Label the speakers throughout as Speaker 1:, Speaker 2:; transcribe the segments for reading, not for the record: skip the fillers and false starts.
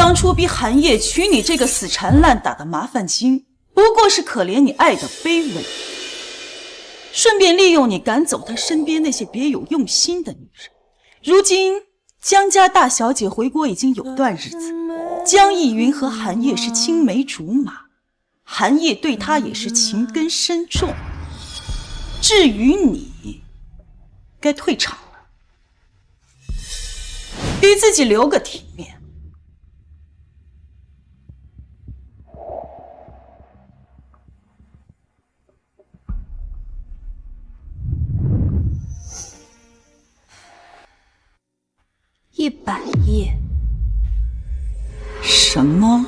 Speaker 1: 当初逼韩烨娶你这个死缠烂打的麻烦精，不过是可怜你爱的卑微，顺便利用你赶走他身边那些别有用心的女人。如今江家大小姐回国已经有段日子，江逸云和韩烨是青梅竹马，韩烨对她也是情根深重。至于你，该退场了，给自己留个体面。
Speaker 2: 100页？
Speaker 1: 什么？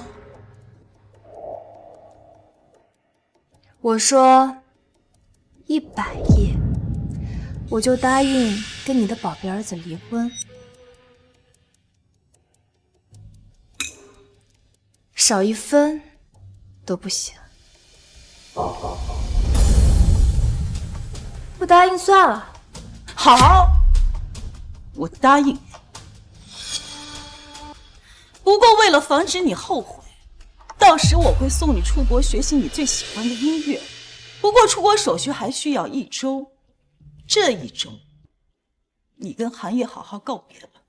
Speaker 2: 我说100页，我就答应跟你的宝贝儿子离婚。少1分都不行。不答应算了。
Speaker 1: 好，我答应你。不过为了防止你后悔，到时我会送你出国学习你最喜欢的音乐。不过出国手续还需要1周，这1周，你跟韩烨好好告别吧。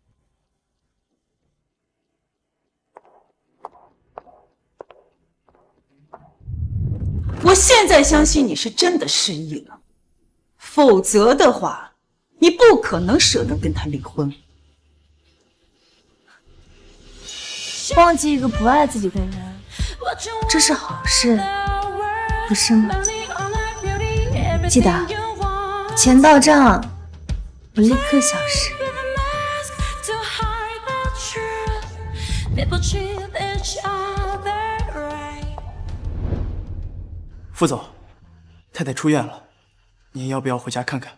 Speaker 1: 我现在相信你是真的失忆了，否则的话，你不可能舍得跟他离婚。
Speaker 2: 忘记一个不爱自己的人，这是好事，不是吗？记得，钱到账，我立刻消失。
Speaker 3: 副总，太太出院了，您要不要回家看看？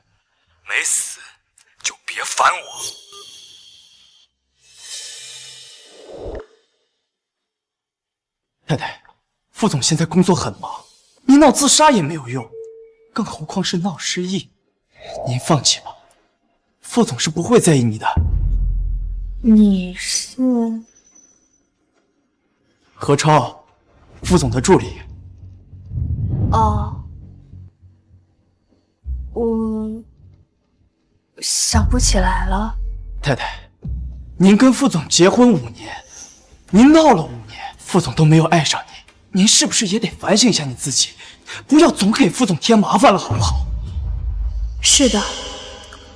Speaker 4: 没死就别烦我。
Speaker 3: 太太，副总现在工作很忙，你闹自杀也没有用，更何况是闹失忆。您放弃吧，副总是不会在意你的。
Speaker 2: 你是？
Speaker 3: 何超，副总的助理。
Speaker 2: 哦，我想不起来了。
Speaker 3: 太太，您跟副总结婚5年，您闹了5年，副总都没有爱上您，您是不是也得反省一下你自己，不要总给副总添麻烦了，好不好？
Speaker 2: 是的，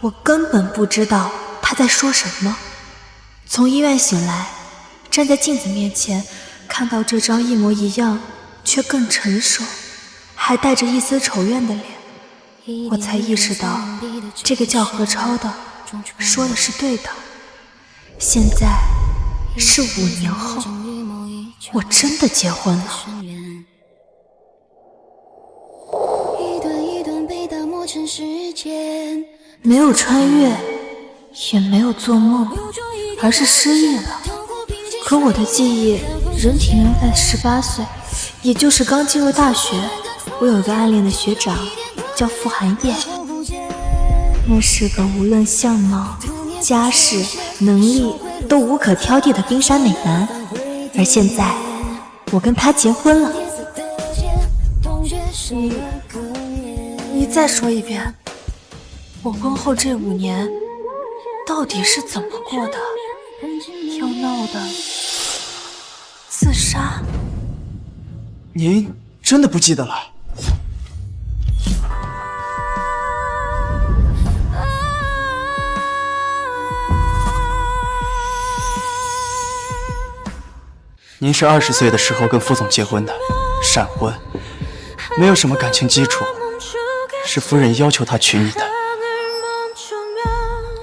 Speaker 2: 我根本不知道他在说什么。从医院醒来，站在镜子面前，看到这张一模一样却更成熟还带着一丝仇怨的脸，我才意识到这个叫何超的说的是对的。现在是5年后，我真的结婚了。没有穿越，也没有做梦，而是失忆了。可我的记忆仍停留在18岁，也就是刚进入大学。我有个暗恋的学长叫傅寒夜，那是个无论相貌、家世、能力都无可挑剔的冰山美男。而现在我跟他结婚了。你再说一遍，我婚后这5年到底是怎么过的？要闹的自杀？
Speaker 3: 您真的不记得了？您是20岁的时候跟副总结婚的，闪婚，没有什么感情基础，是夫人要求他娶你的。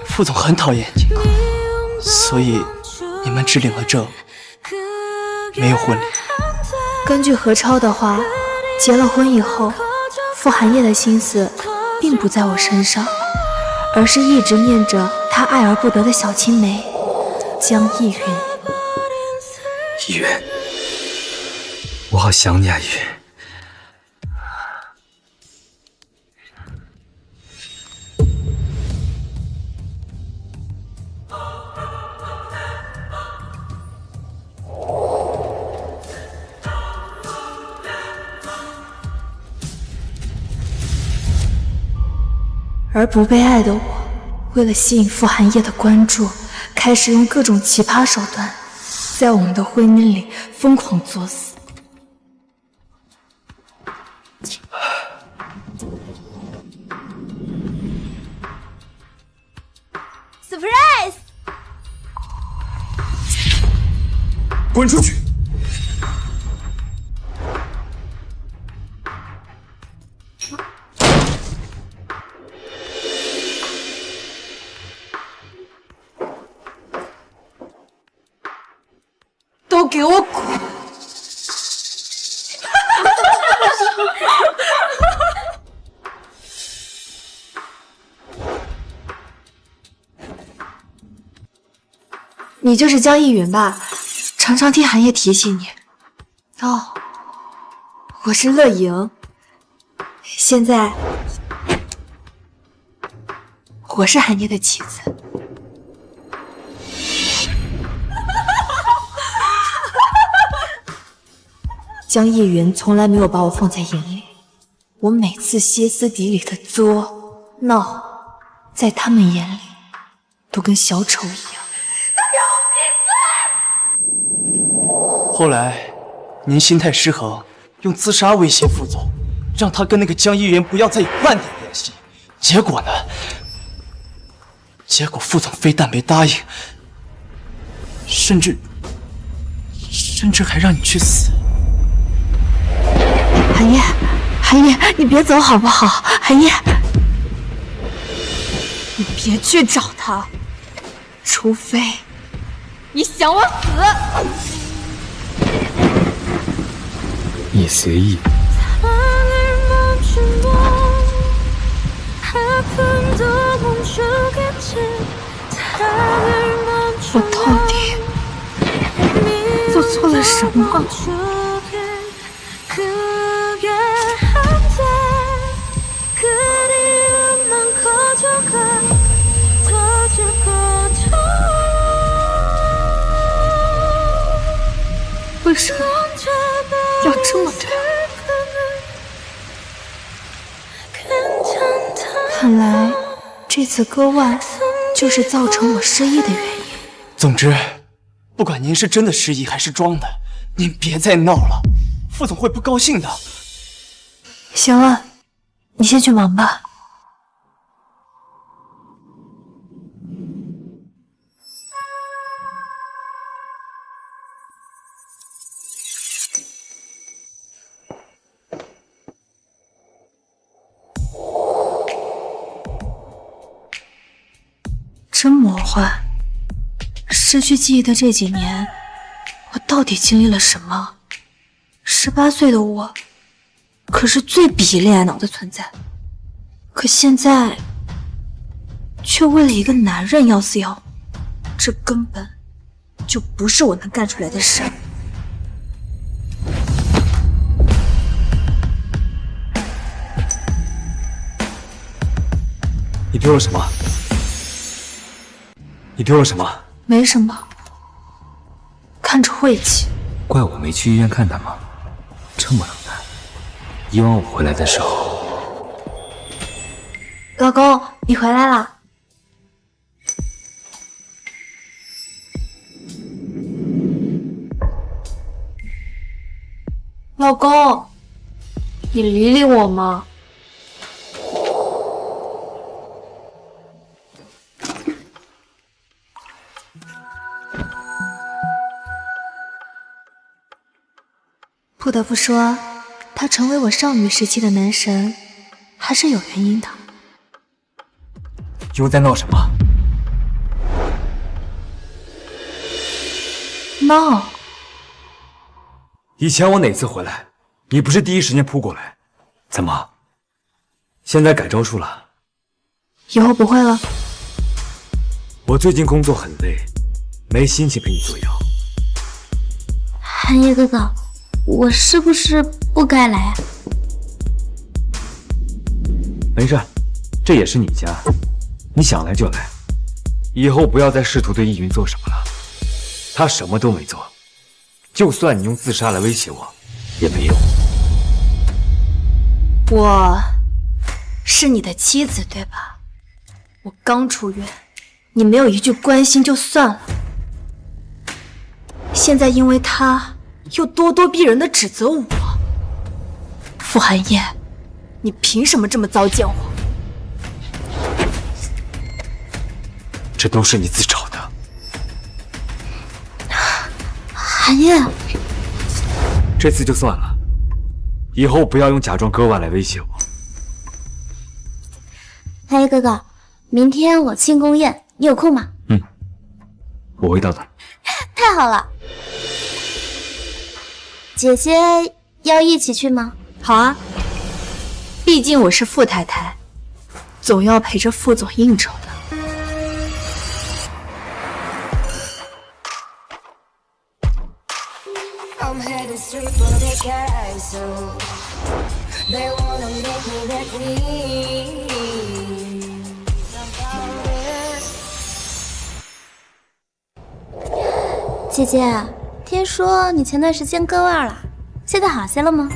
Speaker 3: 副总很讨厌你，所以你们只领了证，没有婚礼。
Speaker 2: 根据何超的话，结了婚以后，傅寒夜的心思并不在我身上，而是一直念着他爱而不得的小青梅江逸云。
Speaker 4: 逸云，我好想你啊，逸云。
Speaker 2: 而不被爱的我，为了吸引傅寒夜的关注，开始用各种奇葩手段，在我们的婚姻里疯狂作死。
Speaker 5: Surprise！
Speaker 4: 滚出去！
Speaker 2: 都给我滚！你就是江逸云吧？常常听寒夜提起你。哦，我是乐莹。现在我是寒夜的妻子。江逸云从来没有把我放在眼里，我每次歇斯底里的作闹，在他们眼里都跟小丑一样。
Speaker 3: 后来，您心态失衡，用自杀威胁副总，让他跟那个江逸云不要再有半点联系。结果呢？结果副总非但没答应，甚至还让你去死。
Speaker 2: 寒夜，寒夜，你别走好不好？寒夜，你别去找他，除非
Speaker 5: 你想我死。
Speaker 4: 你随意。
Speaker 2: 我到底做错了什么？为什么要这么对我？看来这次割腕就是造成我失忆的原因。
Speaker 3: 总之，不管您是真的失忆还是装的，您别再闹了，副总会不高兴的。
Speaker 2: 行了，你先去忙吧。真魔幻！失去记忆的这几年，我到底经历了什么？18岁的我，可是最鄙恋爱脑的存在，可现在却为了一个男人要死要活，这根本就不是我能干出来的事。
Speaker 4: 你丢了什么？你丢了什么？
Speaker 2: 没什么，看着晦气。
Speaker 4: 怪我没去医院看他吗？这么冷淡。以往我回来的时候，
Speaker 2: 老公，你回来啦。老公，你理理我吗？不得不说，他成为我少女时期的男神，还是有原因的。
Speaker 4: 又在闹什么？
Speaker 2: 闹？
Speaker 4: 以前我哪次回来，你不是第一时间扑过来？怎么，现在改招数了？
Speaker 2: 以后不会了。
Speaker 4: 我最近工作很累，没心情陪你作妖。
Speaker 5: 寒夜哥哥，我是不是不该来啊？
Speaker 4: 没事，这也是你家，你想来就来。以后不要再试图对易云做什么了，他什么都没做，就算你用自杀来威胁我，也没用。
Speaker 2: 我是你的妻子，对吧？我刚出院，你没有一句关心就算了，现在因为他又咄咄逼人的指责我，傅寒夜，你凭什么这么糟践我？
Speaker 4: 这都是你自找的。
Speaker 5: 寒夜，
Speaker 4: 这次就算了，以后不要用假装割腕来威胁我。
Speaker 5: 寒夜哥哥，明天我庆功宴，你有空吗？
Speaker 4: 我会到的。
Speaker 5: 太好了，姐姐要一起去吗？
Speaker 2: 好啊，毕竟我是傅太太，总要陪着傅总应酬的。
Speaker 6: I'm headed straight for the castle. They wanna make me their queen.
Speaker 5: 姐姐，听说你前段时间割腕了，现在好些了吗？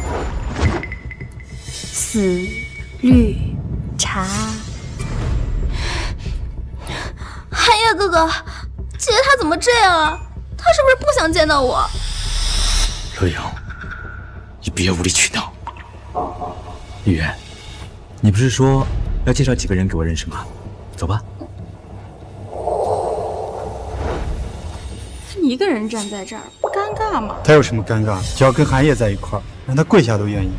Speaker 2: 死绿茶，
Speaker 5: 寒夜哥哥，姐姐她怎么这样啊？她是不是不想见到我？
Speaker 4: 乐阳，你别无理取闹。玉媛，你不是说要介绍几个人给我认识吗？走吧。
Speaker 1: 你一个人站在这儿，不尴尬吗？
Speaker 7: 他有什么尴尬？只要跟寒夜在一块儿，让他跪下都愿意。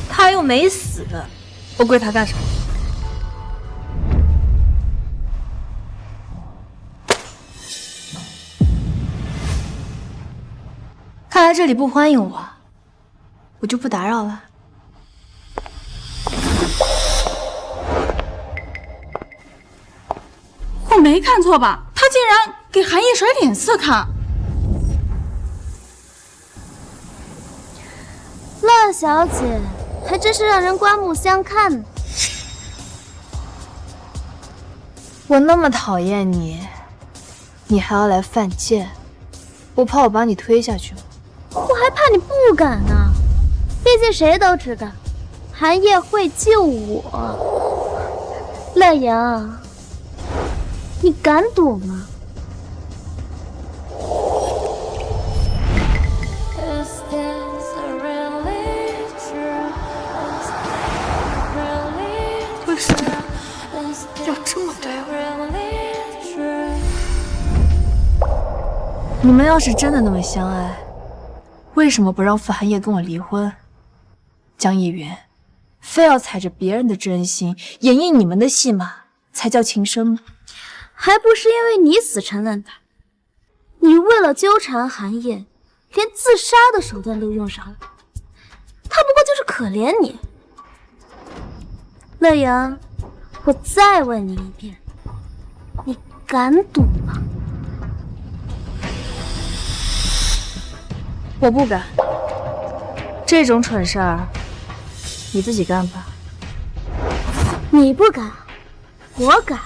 Speaker 2: 他又没死，我跪他干什么？看来这里不欢迎我，我就不打扰了。
Speaker 1: 我没看错吧？他竟然给寒夜甩脸色看。
Speaker 5: 乐小姐还真是让人刮目相看呢。
Speaker 2: 我那么讨厌你，你还要来犯贱，不怕我把你推下去吗？
Speaker 5: 我还怕你不敢呢，毕竟谁都知道寒夜会救我。乐阳，你敢赌吗？
Speaker 2: 为什么要这么对我？你们要是真的那么相爱，为什么不让傅寒夜跟我离婚？江逸云，非要踩着别人的真心演绎你们的戏码，才叫情深吗？
Speaker 5: 还不是因为你死缠烂打，你为了纠缠寒夜，连自杀的手段都用上了。他不过就是可怜你。乐阳，我再问你一遍，你敢赌吗？
Speaker 2: 我不敢，这种蠢事儿你自己干吧。
Speaker 5: 你不敢，我敢。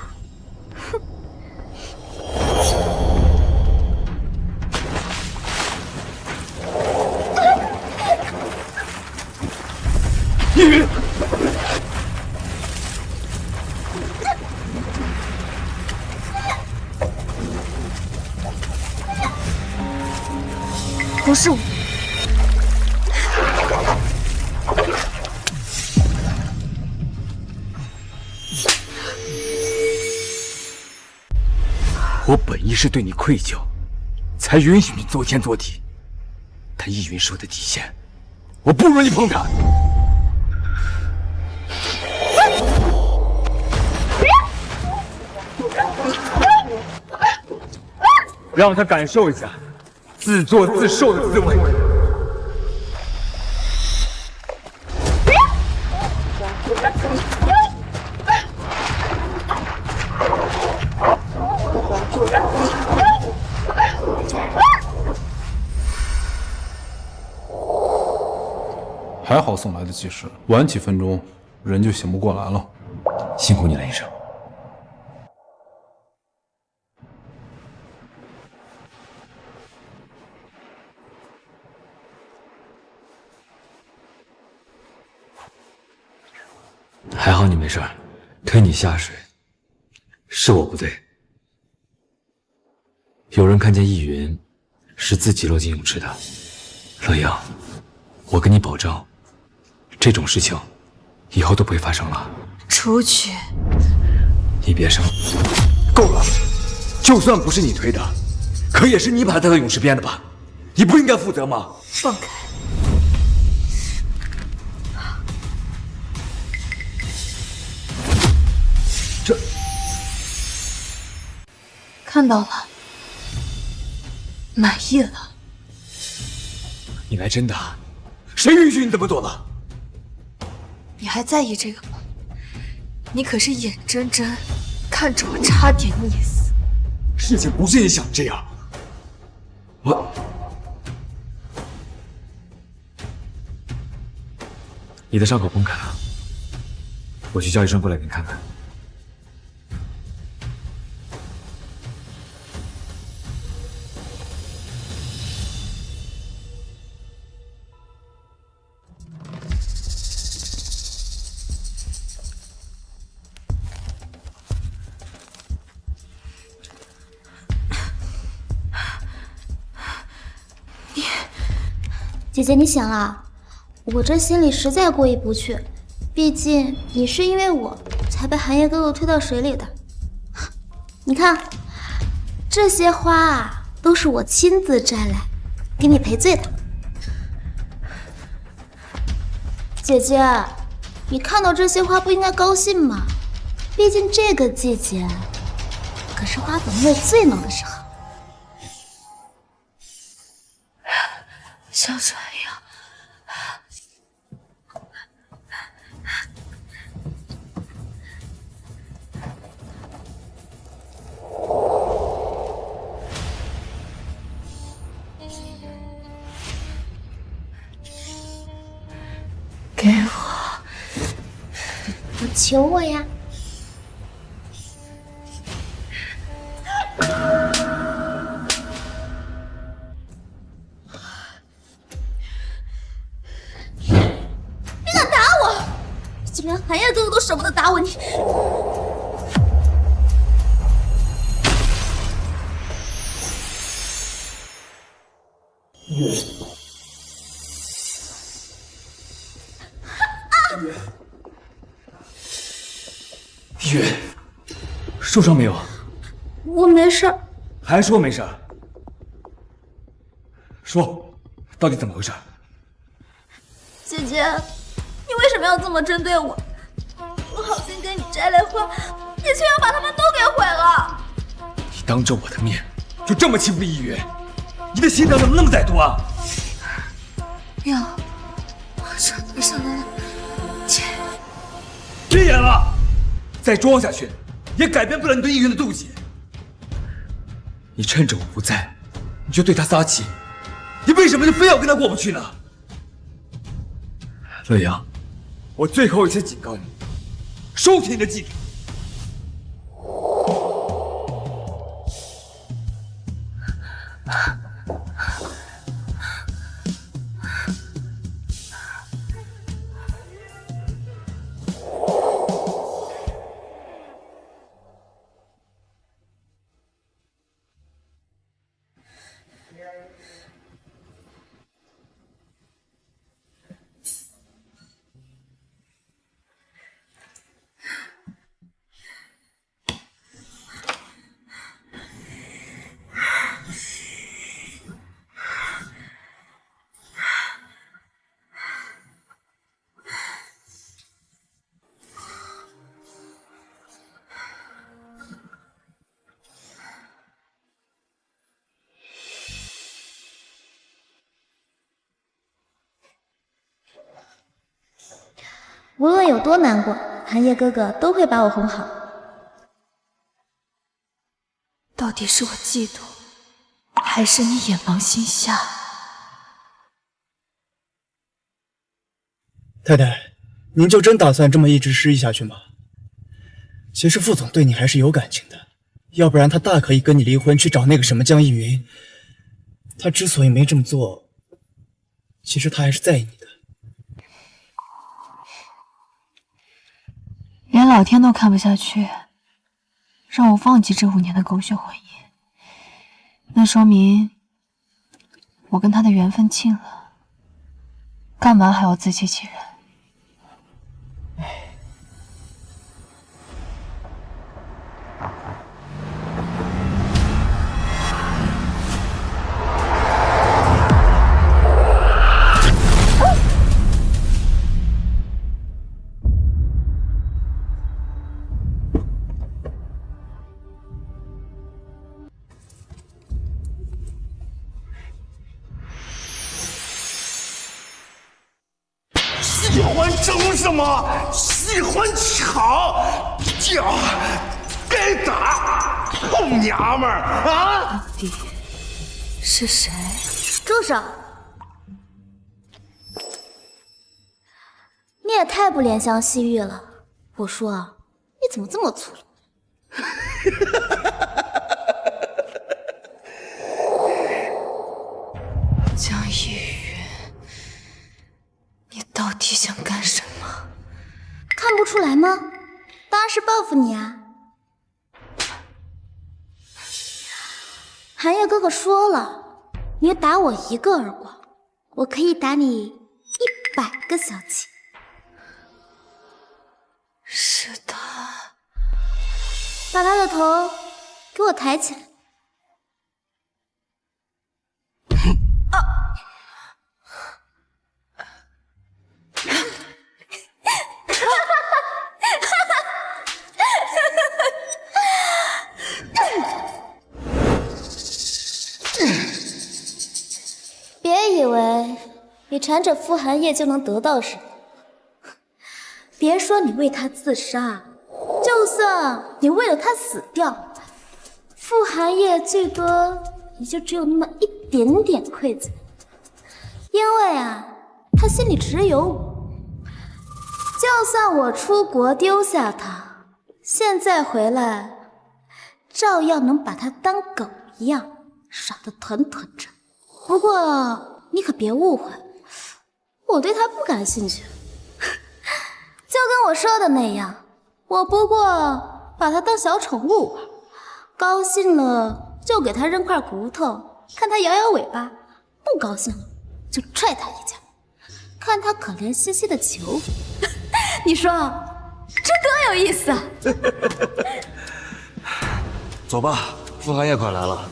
Speaker 2: 不是我，
Speaker 4: 我本意是对你愧疚，才允许你作天作地。但易云说的底线，我不容你碰它。让他感受一下自作自受的滋味。
Speaker 8: 还好送来的及时，晚几分钟人就醒不过来了。
Speaker 4: 辛苦你了，医生。还好你没事，推你下水是我不对。有人看见易云是自己落进泳池的。乐阳，我跟你保证，这种事情以后都不会发生了。
Speaker 2: 出去！
Speaker 4: 你别生，够了！就算不是你推的，可也是你把他带到泳池边的吧？你不应该负责吗？
Speaker 2: 放开！
Speaker 4: 这
Speaker 2: 看到了，满意了。
Speaker 4: 你来真的？谁允许你这么做了？
Speaker 2: 你还在意这个吗？你可是眼睁睁看着我差点溺死。
Speaker 4: 事情不是你想这样。你的伤口崩开了，我去叫医生过来给你看看。
Speaker 5: 姐姐，你醒了？我这心里实在过意不去，毕竟你是因为我才被寒夜哥哥推到水里的。你看，这些花啊，都是我亲自摘来给你赔罪的。姐姐，你看到这些花不应该高兴吗？毕竟这个季节可是花粉味最浓的时候。
Speaker 2: 像船一样。给我！
Speaker 5: 我求我呀！就连寒夜哥哥都舍不得打我，你
Speaker 4: 易云，受伤没有？
Speaker 5: 我没事。
Speaker 4: 还说没事？说，到底怎么回事？
Speaker 5: 姐姐，你为什么要这么针对我？我好心给你摘来花，你却要把它们都给毁了。
Speaker 4: 你当着我的面就这么欺负易云，你的心肠怎么那么歹毒啊？
Speaker 2: 妙，我真的上来了，
Speaker 4: 别演了，再装下去也改变不了你对易云的妒忌。你趁着我不在，你就对他撒气，你为什么就非要跟他过不去呢？乐阳，我最后一次警告你，收起你的记者。
Speaker 5: 无论有多难过，寒夜哥哥都会把我哄好。
Speaker 2: 到底是我嫉妒，还是你眼盲心瞎？
Speaker 3: 太太，您就真打算这么一直失忆下去吗？其实副总对你还是有感情的，要不然他大可以跟你离婚，去找那个什么江逸云。他之所以没这么做，其实他还是在意你的。
Speaker 2: 连老天都看不下去，让我忘记这5年的狗血回忆，那说明我跟他的缘分尽了，干嘛还要自欺欺人？
Speaker 9: 喜欢争什么？喜欢抢，该打！臭娘们儿啊！
Speaker 2: 到底是谁？
Speaker 5: 住手！你也太不怜香惜玉了。我说啊，你怎么这么粗鲁？
Speaker 2: 江逸宇，你到底想干什么？
Speaker 5: 看不出来吗？当然是报复你啊！寒夜哥哥说了，你打我1个耳光，我可以打你100个小气。
Speaker 2: 是他，
Speaker 5: 把他的头给我抬起来。别以为你缠着傅寒夜就能得到什么。别说你为他自杀，就算你为了他死掉，傅寒夜最多也就只有那么一点点愧疚，因为啊，他心里只有我。就算我出国丢下他，现在回来，照样能把他当狗一样耍得团团转。不过你可别误会，我对他不感兴趣。就跟我说的那样，我不过把他当小宠物玩，高兴了就给他扔块骨头，看他摇摇尾巴；不高兴了就踹他一脚，看他可怜兮兮的求。你说这多有意思啊！
Speaker 9: 走吧，傅寒夜快来了。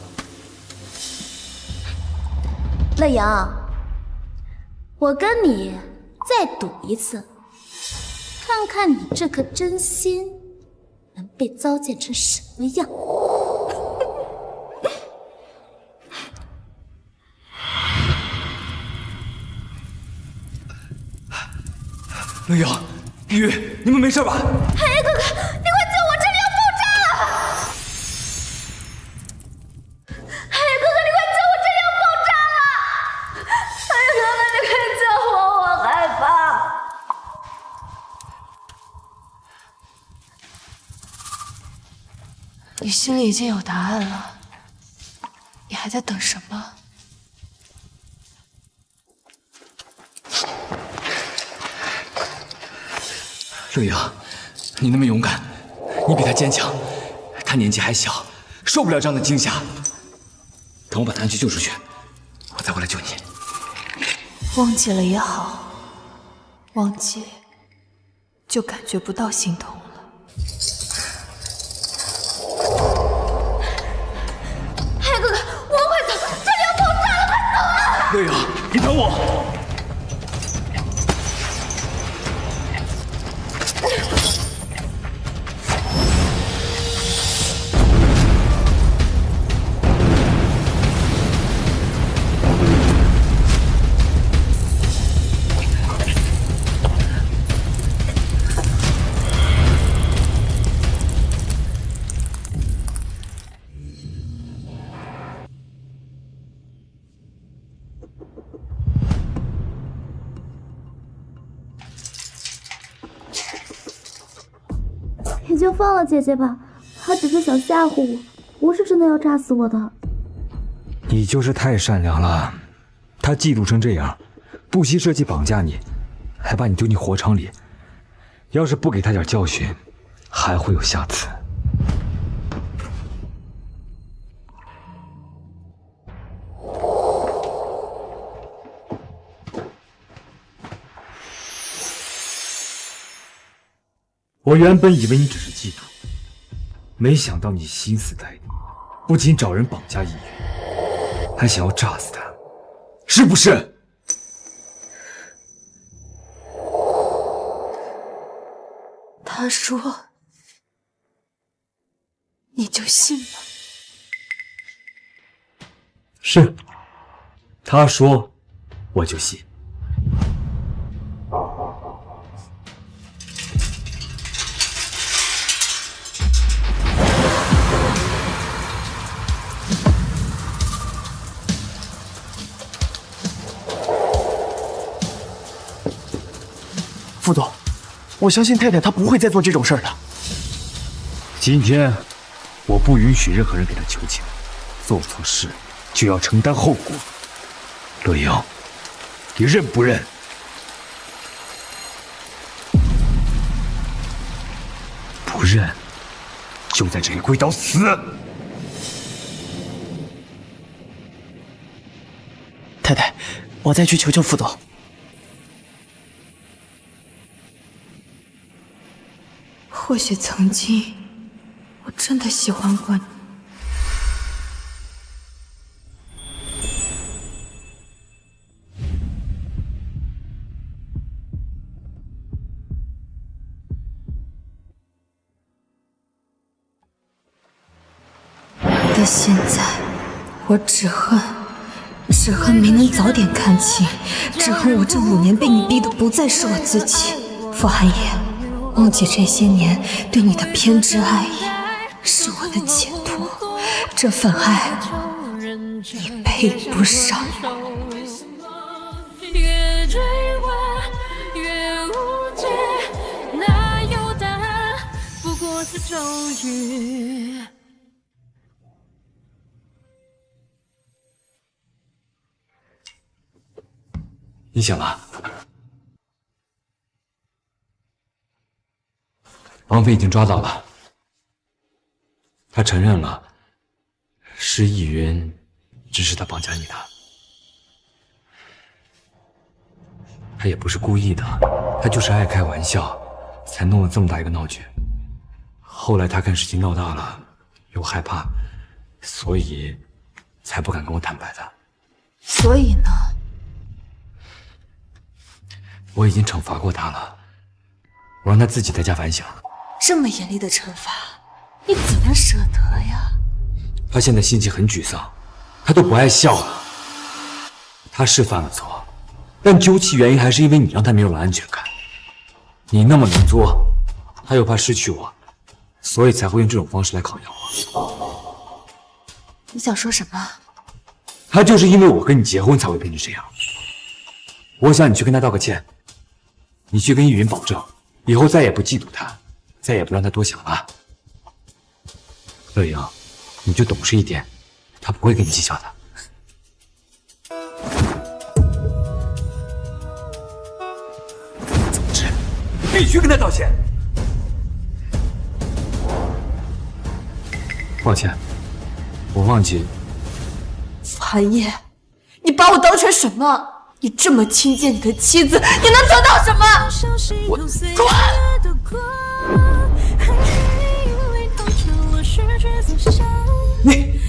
Speaker 5: 乐阳，我跟你再赌一次。看看你这颗真心能被糟践成什么样！
Speaker 3: 乐阳、碧玉，你们没事吧？
Speaker 5: 寒夜哥哥，你快救我，这里要爆炸了！寒夜哥哥，你快救我，这里要爆炸了！寒夜哥哥，你快救我，我害怕！
Speaker 2: 你心里已经有答案了，你还在等什么？
Speaker 3: 乐阳，你那么勇敢，你比他坚强，他年纪还小，受不了这样的惊吓。等我把他安全救出去，我再回来救你。
Speaker 2: 忘记了也好，忘记就感觉不到心痛了。
Speaker 3: 乐阳，你等我！
Speaker 5: 你就放了姐姐吧，她只是想吓唬我，不是真的要炸死我的。
Speaker 4: 你就是太善良了，他嫉妒成这样，不惜设计绑架你，还把你丢进火场里。要是不给他点教训，还会有下次。我原本以为你只是嫉妒，没想到你心思歹毒，不仅找人绑架易云，还想要炸死他，是不是？
Speaker 2: 他说，你就信了？
Speaker 4: 是，他说，我就信。
Speaker 3: 副总，我相信太太她不会再做这种事儿的。
Speaker 4: 今天，我不允许任何人给她求情，做错事就要承担后果。乐莹，你认不认？不认，就在这里跪到死。
Speaker 3: 太太，我再去求求副总。
Speaker 2: 或许曾经，我真的喜欢过你。但现在，我只恨没能早点看清，只恨我这5年被你逼得不再是我自己。傅寒野，忘记这些年对你的偏执爱意，是我的解脱。这份爱，你配不上。
Speaker 6: 越追问越无解，哪有答案？不过是咒语。
Speaker 4: 你醒了。王妃已经抓到了，他承认了，是易云指使他绑架你的。他也不是故意的，他就是爱开玩笑，才弄了这么大一个闹剧。后来他看事情闹大了，又害怕，所以才不敢跟我坦白的。
Speaker 2: 所以呢？
Speaker 4: 我已经惩罚过他了，我让他自己在家反省。
Speaker 2: 这么严厉的惩罚，你怎么舍得呀？
Speaker 4: 他现在心情很沮丧，他都不爱笑了。他是犯了错，但究其原因还是因为你让他没有了安全感。你那么能作，他又怕失去我，所以才会用这种方式来考验我。
Speaker 2: 你想说什么？
Speaker 4: 他就是因为我跟你结婚才会变成这样。我想你去跟他道个歉，你去跟易云保证，以后再也不嫉妒他，再也不让他多想了。乐莹，你就懂事一点，他不会跟你计较的。总之，必须跟他道歉。抱歉，我忘记。
Speaker 2: 傅寒夜，你把我当成什么？你这么轻贱你的妻子，你能得到什么？
Speaker 4: 我滚！你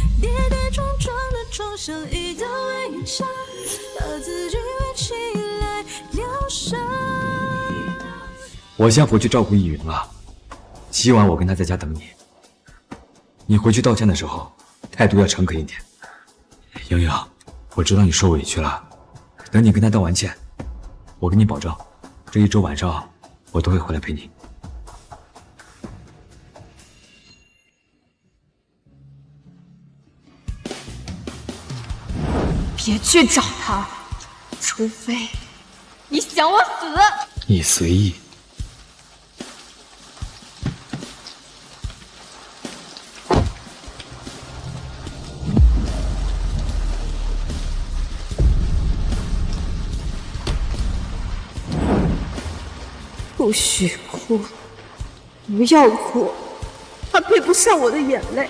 Speaker 4: 我先回去照顾易云了，今晚我跟他在家等你。你回去道歉的时候，态度要诚恳一点。莹莹，我知道你受委屈了，等你跟他道完歉，我跟你保证，这1周晚上我都会回来陪你。
Speaker 2: 别去找他，除非你想我死。
Speaker 4: 你随意。
Speaker 2: 不许哭，不要哭，他配不上我的眼泪。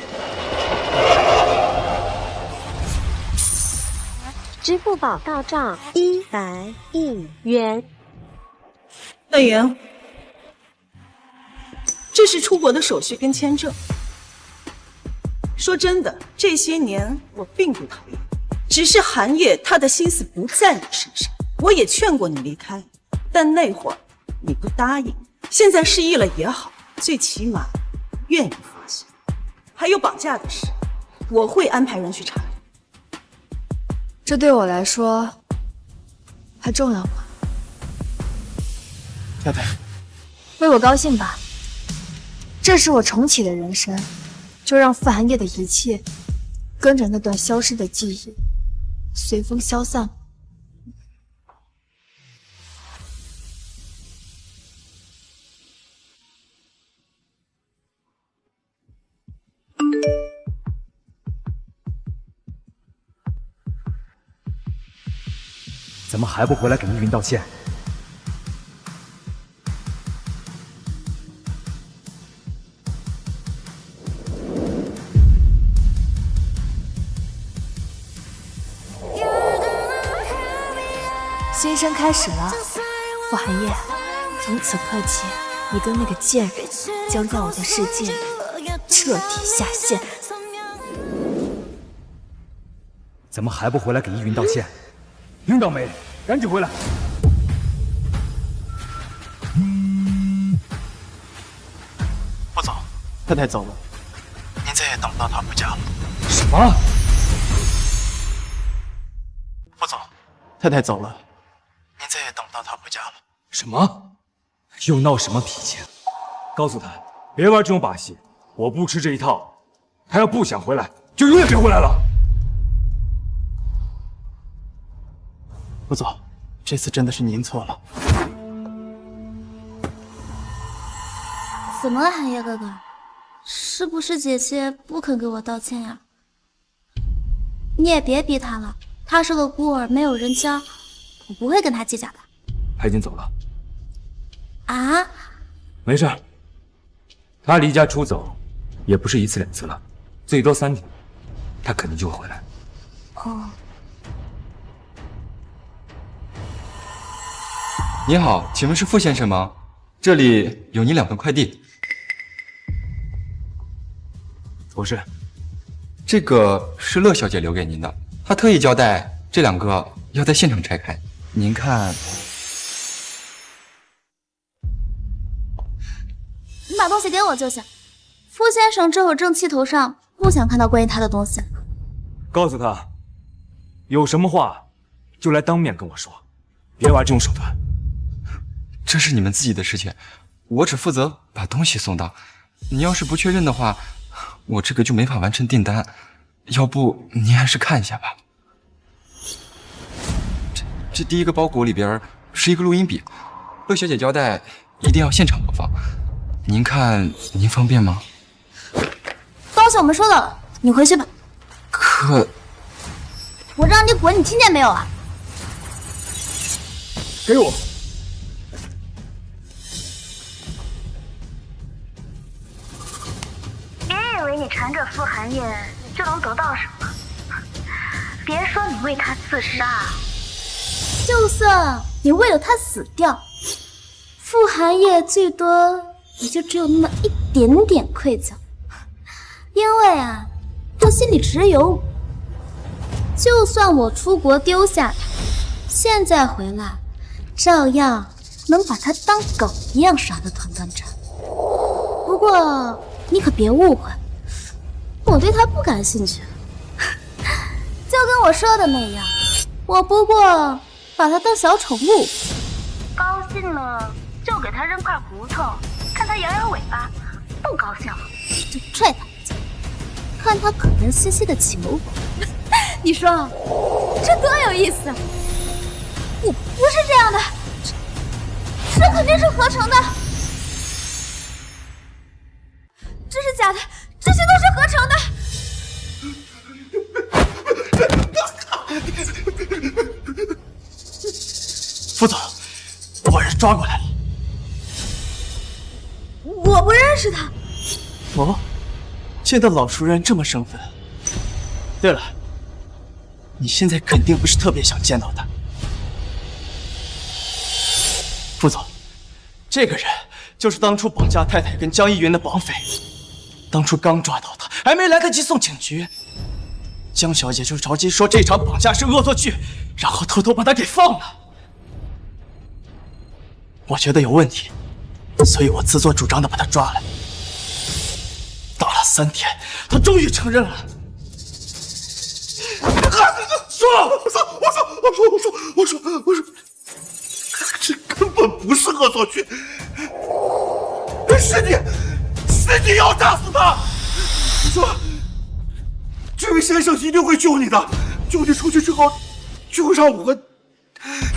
Speaker 10: 支付宝到账100亿元。
Speaker 1: 乐莹，这是出国的手续跟签证。说真的，这些年我并不讨厌，只是韩烨他的心思不在你身上。我也劝过你离开，但那会儿你不答应。现在失忆了也好，最起码愿意放下。还有绑架的事，我会安排人去查。
Speaker 2: 这对我来说还重要吗？
Speaker 3: 太太，
Speaker 2: 为我高兴吧。这是我重启的人生，就让傅寒夜的一切跟着那段消失的记忆随风消散吧。
Speaker 4: 怎么还不回来给依云道歉？
Speaker 2: 新生开始了，傅寒夜，从此刻起，你跟那个贱人将在我的世界里彻底下线。
Speaker 4: 怎么还不回来给依云道歉？云岛梅，赶紧回来！
Speaker 3: 副总，太太走了，您再也等不到她回家了。
Speaker 4: 什么？
Speaker 3: 副总，太太走了，您再也等不到她回家了。
Speaker 4: 什么？又闹什么脾气？告诉他别玩这种把戏，我不吃这一套。他要不想回来，就永远别回来了。
Speaker 3: 副总，这次真的是您错了。
Speaker 5: 怎么了，寒夜哥哥？是不是姐姐不肯给我道歉呀？你也别逼她了，她是个孤儿，没有人教，我不会跟她计较的。
Speaker 4: 他已经走了。
Speaker 5: 啊？
Speaker 4: 没事，他离家出走也不是一次两次了，最多3天，他肯定就会回来。
Speaker 5: 哦。
Speaker 11: 你好，请问是傅先生吗？这里有你2份快递。
Speaker 4: 不是，
Speaker 11: 这个是乐小姐留给您的，她特意交代这2个要在现场拆开。您看，
Speaker 5: 你把东西给我就行。傅先生这会儿正气头上，不想看到关于他的东西。
Speaker 4: 告诉他，有什么话就来当面跟我说，别玩这种手段。
Speaker 11: 这是你们自己的事情，我只负责把东西送到。你要是不确认的话，我这个就没法完成订单。要不您还是看一下吧。这第一个包裹里边是一个录音笔，乐小姐交代一定要现场播放。您看您方便吗？
Speaker 5: 东西我们收到了，你回去吧。
Speaker 11: 可
Speaker 5: 我让你滚，你听见没有啊？
Speaker 4: 给我。
Speaker 12: 别以为你缠着傅寒夜就能得到什么，别说你为他自杀，
Speaker 5: 就算你为了他死掉，傅寒夜最多也就只有那么一点点愧疚，因为啊，他心里只有我。就算我出国丢下他，现在回来，照样能把他当狗一样耍得团团转。不过你可别误会，我对他不感兴趣。就跟我说的那样，我不过把他当小宠物，
Speaker 12: 高兴了就给他扔块骨头，看他摇摇尾巴；不高兴了
Speaker 5: 就踹他一脚，看他可怜兮兮的求我。你说这多有意思啊！我不是这样的，这肯定是合成的，这是假的，这些都是合成的。
Speaker 3: 副总，我把人抓过来了。
Speaker 5: 我不认识他。
Speaker 3: 哦，见到老熟人这么生分。对了，你现在肯定不是特别想见到他。副总，这个人就是当初绑架太太跟江一云的绑匪。当初刚抓到他，还没来得及送警局，江小姐就着急说这场绑架是恶作剧，然后偷偷把他给放了。我觉得有问题，所以我自作主张的把他抓来。打了3天，他终于承认了。
Speaker 9: 我说，这根本不是恶作剧，是你要打死他！你说，这位先生一定会救你的，救你出去之后，就让我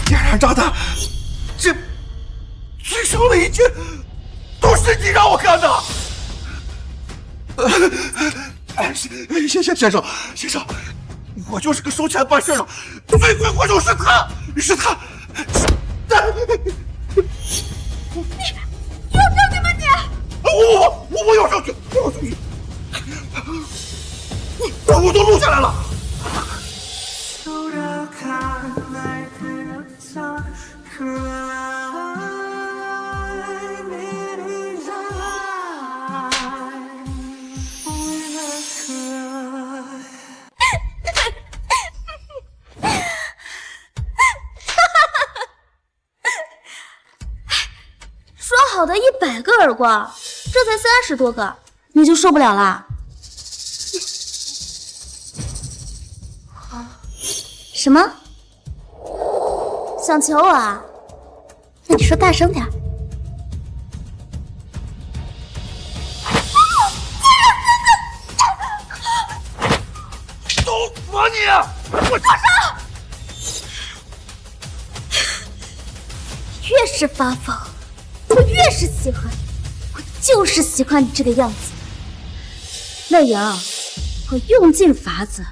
Speaker 9: 点燃炸弹。这最伤的一切都是你让我干的。先生，我就是个收钱办事的，罪魁祸首是他。
Speaker 5: 你有证据吗你？
Speaker 9: 我有证据，我都录下来了。
Speaker 5: 说好的100个耳光，这才30多个，你就受不了啦？什么？想求我啊？那你说大声点。
Speaker 9: 都死你！我
Speaker 5: 放手！越是发疯，我越是喜欢，我就是喜欢你这个样子。乐莹，我用尽法子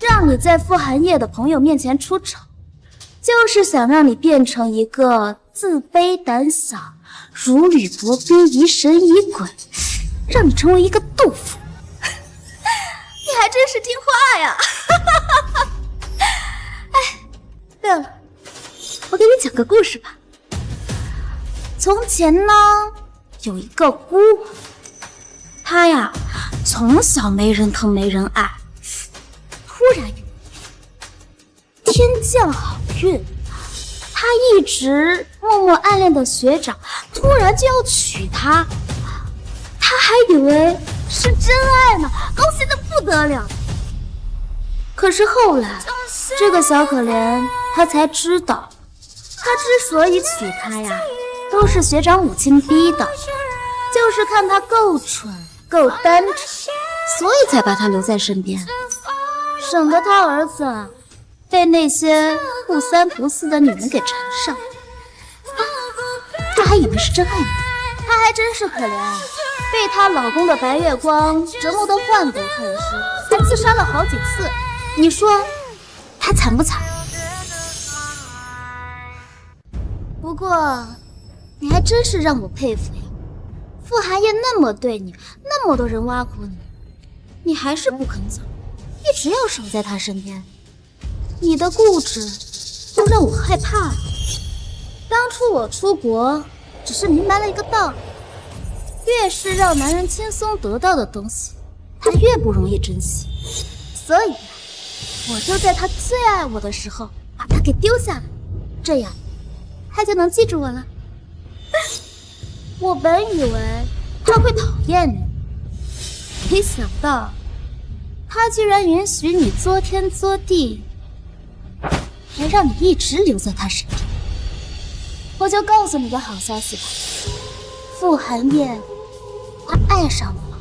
Speaker 5: 让你在傅寒夜的朋友面前出丑，就是想让你变成一个自卑胆小、如履薄冰、疑神疑鬼，让你成为一个杜甫。你还真是听话呀！哎，对了，我给你讲个故事吧。从前呢，有一个孤王，他呀从小没人疼没人爱，突然有一天降好运，他一直默默暗恋的学长突然就要娶她，他还以为是真爱呢，高兴的不得了。可是后来，这个小可怜他才知道，他之所以娶她呀，都是学长母亲逼的，就是看他够蠢够单纯，所以才把他留在身边，省得他儿子被那些不三不四的女人给缠上。他还以为是真爱呢，他还真是可怜，被她老公的白月光折磨得患得患失，还自杀了好几次。你说他惨不惨？不过你还真是让我佩服呀！傅寒夜那么对你，那么多人挖苦你，你还是不肯走，一直要守在他身边。你的固执都让我害怕了。当初我出国，只是明白了一个道理：越是让男人轻松得到的东西，他越不容易珍惜。所以，我就在他最爱我的时候把他给丢下来，这样他就能记住我了。我本以为他会讨厌你，没想到他居然允许你作天作地，还让你一直留在他身边。我就告诉你个好消息吧，傅寒夜他爱上我了。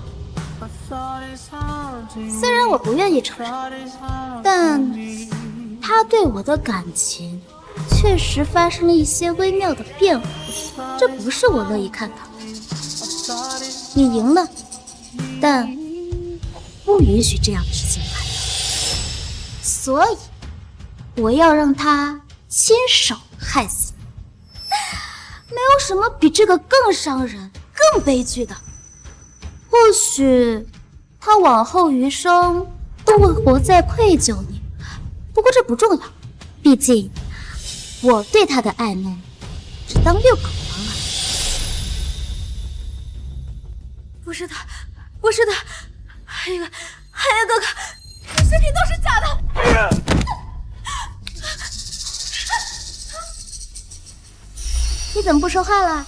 Speaker 5: 虽然我不愿意承认，但他对我的感情确实发生了一些微妙的变化，这不是我乐意看到的。你赢了，但不允许这样的事情发生，所以我要让他亲手害死你。没有什么比这个更伤人、更悲剧的。或许他往后余生都会活在愧疚里，不过这不重要，毕竟我对他的爱慕只当遛狗玩玩。
Speaker 2: 不是的，不是的，韩爷哥哥，这视频都是假的。
Speaker 5: 你怎么不说话了？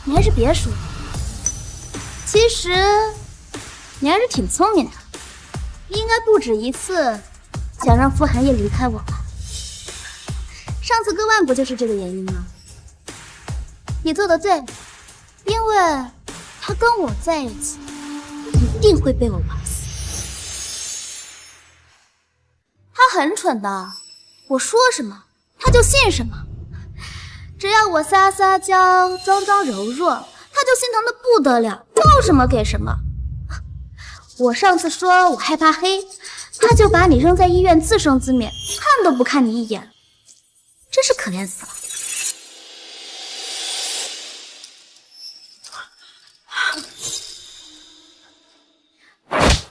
Speaker 5: 你还是别说了。其实你还是挺聪明的，应该不止一次想让傅寒夜离开我吧？上次割腕不就是这个原因吗？你做的对，因为他跟我在一起，一定会被我玩死。他很蠢的，我说什么他就信什么，只要我撒撒娇、装装柔弱，他就心疼的不得了，要什么给什么。我上次说我害怕黑，他就把你扔在医院自生自灭，看都不看你一眼，真是可怜死了。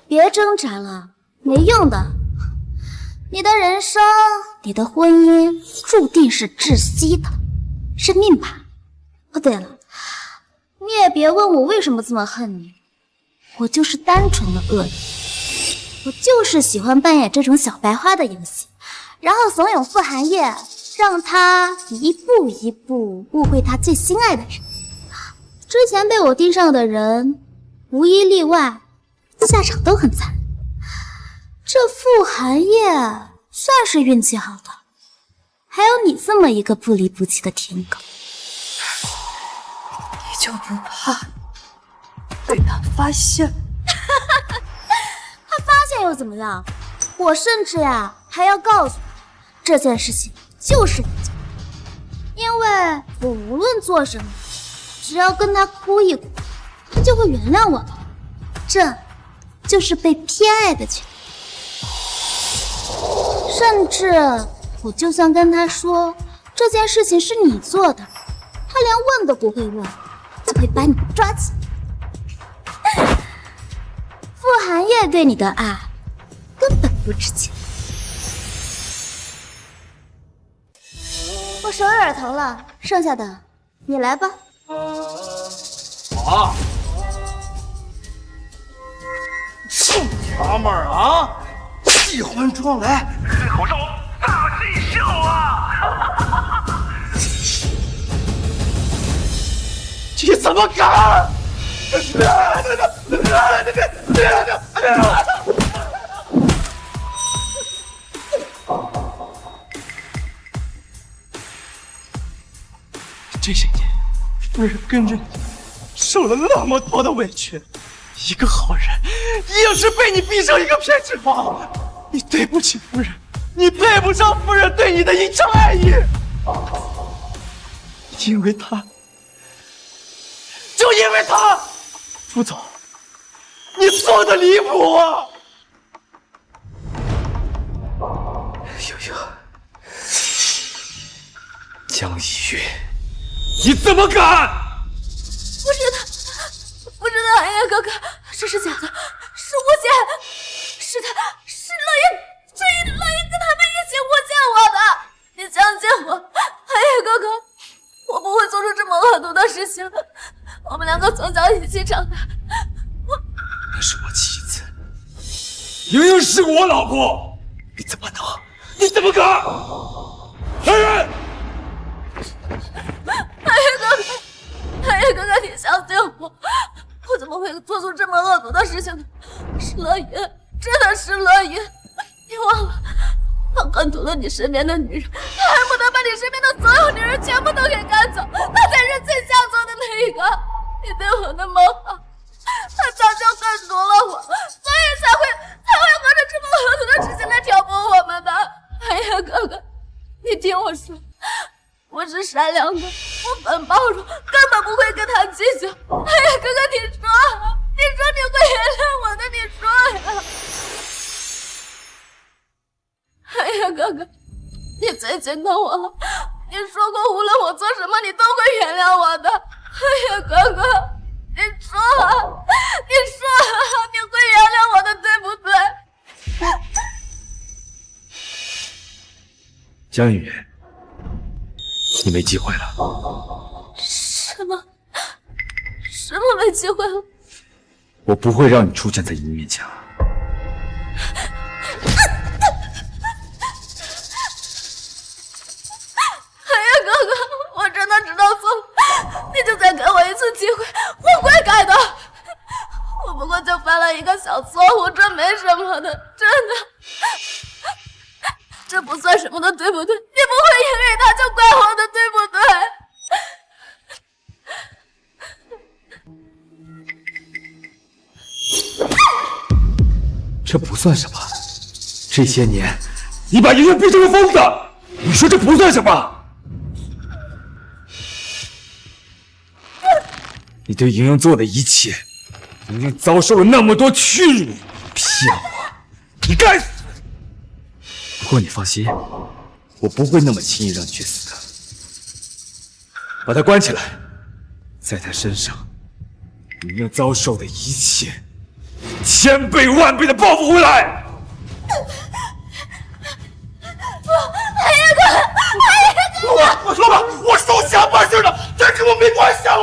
Speaker 5: 别挣扎了，没用的。你的人生，你的婚姻注定是窒息的，是命吧？哦，对了，你也别问我为什么这么恨你，我就是单纯的恶意，我就是喜欢扮演这种小白花的游戏，然后怂恿傅寒夜，让他一步一步误会他最心爱的人。之前被我盯上的人，无一例外，下场都很惨。这傅寒夜算是运气好的，还有你这么一个不离不弃的舔狗。
Speaker 1: 你就不怕被他发现？
Speaker 5: 他发现又怎么样？我甚至还要告诉他，这件事情就是你做的，因为我无论做什么，只要跟他哭一哭，他就会原谅我的。这就是被偏爱的权利。甚至我就算跟他说这件事情是你做的，他连问都不会问，就会把你抓起来。傅寒夜对你的爱根本不值钱。我手有点疼了，剩下的你来吧。
Speaker 9: 好，臭娘们儿啊！喜欢装来，开口让我大气笑啊！你怎么敢？
Speaker 3: 这些年，夫人跟着你，受了那么多的委屈，一个好人硬是被你逼成一个偏执狂。你对不起夫人，你配不上夫人对你的一场爱意。因为他，就因为他，傅总，你错的离谱啊！
Speaker 4: 悠悠，江一月，你怎么敢？
Speaker 2: 不知道，寒夜哥哥，这是假的，是诬陷，是他，是乐言，乐言跟他们一起诬陷我的，你相信我，寒夜哥哥，我不会做出这么恶毒的事情，我们两个从小一起长大，
Speaker 4: 那是我妻子，莹莹是我老婆，你怎么能？你怎么敢？来人！
Speaker 2: 寒夜哥哥，你相信我，我怎么会做出这么恶毒的事情呢？是乐言，真的是乐言，你忘了，他恨毒了你身边的女人，他恨不得把你身边的所有女人全部都给赶走，他才是最下作的那一个。你对我那么好，他早就恨毒了我，所以才会合着这么恶毒的事情来挑拨我们的。寒夜哥哥，你听我说。我是善良的，我很包容，根本不会跟他计较。哎呀，哥哥，你说你会原谅我的，你说呀！哎呀，哥哥，你最心疼我了。你说过，无论我做什么，你都会原谅我的。哎呀，哥哥，你说，你会原谅我的，对不对？
Speaker 4: 江雨，你没机会了。
Speaker 2: 什么？
Speaker 6: 的机会了。
Speaker 4: 我不会让你出现在你面前。
Speaker 6: 寒夜哥哥，我真的知道错了，你就再给我一次机会，我会改的。我不过就犯了一个小错误，这没什么的，真的。这不算什么的，对不对？你不会因为他就怪我的，对不对？
Speaker 4: 这不算什么。这些年，你把莹莹逼成了疯子，你说这不算什么？你对莹莹做的一切，莹莹遭受了那么多屈辱，骗我，你该死！不过你放心，我不会那么轻易让你去死的。把她关起来，在她身上，莹莹遭受的一切，千倍万倍的报复回来！
Speaker 9: 我说吧，我手下办事的，这跟我没关系啊！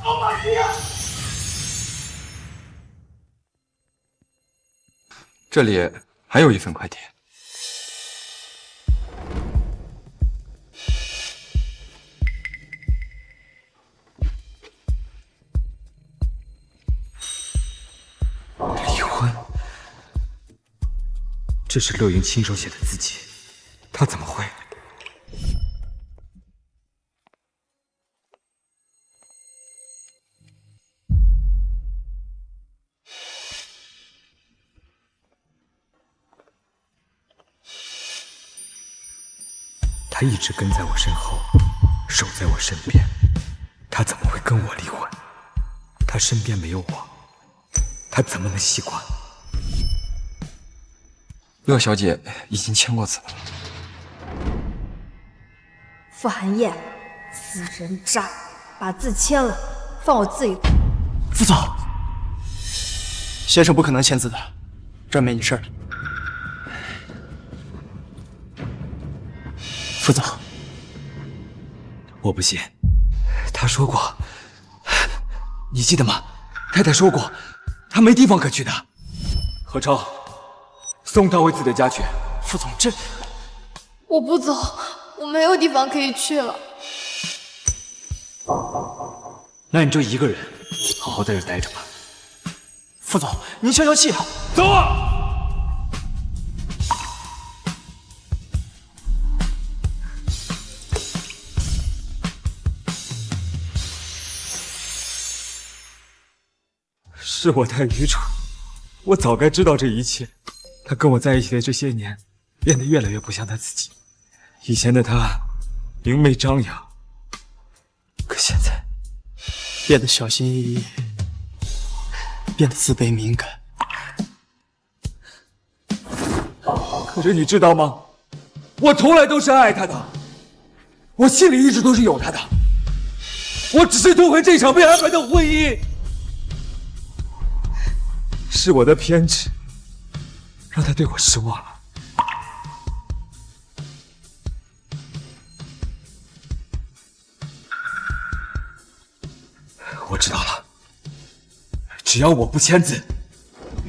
Speaker 9: 老马爷，
Speaker 11: 这里还有一份快递。
Speaker 4: 离婚？这是乐莹亲手写的字迹，她怎么会？他一直跟在我身后，守在我身边，他怎么会跟我离婚？他身边没有我，他怎么能习惯？
Speaker 11: 乐小姐已经签过字了。
Speaker 2: 傅寒夜，死人渣，把字签了，放我自由。
Speaker 3: 副总，先生不可能签字的，这儿没你事儿。副总，
Speaker 4: 我不信，他说过，你记得吗？太太说过，他没地方可去的。何超，送他回自己的家去。
Speaker 3: 副总，这……
Speaker 6: 我不走，我没有地方可以去了。
Speaker 4: 那你就一个人，好好在这待着吧。
Speaker 3: 副总，您消消气啊！
Speaker 4: 走啊！是我太愚蠢，我早该知道这一切。他跟我在一起的这些年，变得越来越不像他自己。以前的他，明媚张扬，可现在
Speaker 3: 变得小心翼翼，变得自卑敏感。
Speaker 4: 可是你知道吗？我从来都是爱他的，我心里一直都是有他的。我只是痛恨这场被安排的婚姻。是我的偏执，让他对我失望了。我知道了，只要我不签字，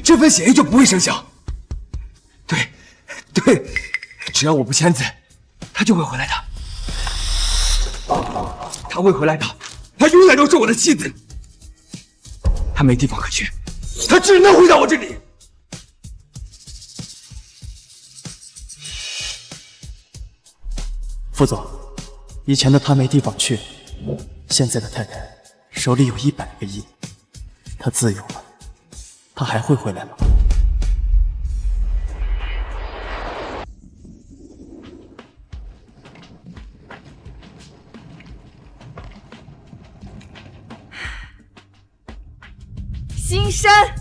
Speaker 4: 这份协议就不会生效。对，只要我不签字，他就会回来的。他会回来的，他永远都是我的妻子。他没地方可去。他只能回到我这里。
Speaker 3: 副总，以前的他没地方去，现在的太太手里有100个亿，他自由了，他还会回来吗？
Speaker 6: 新山，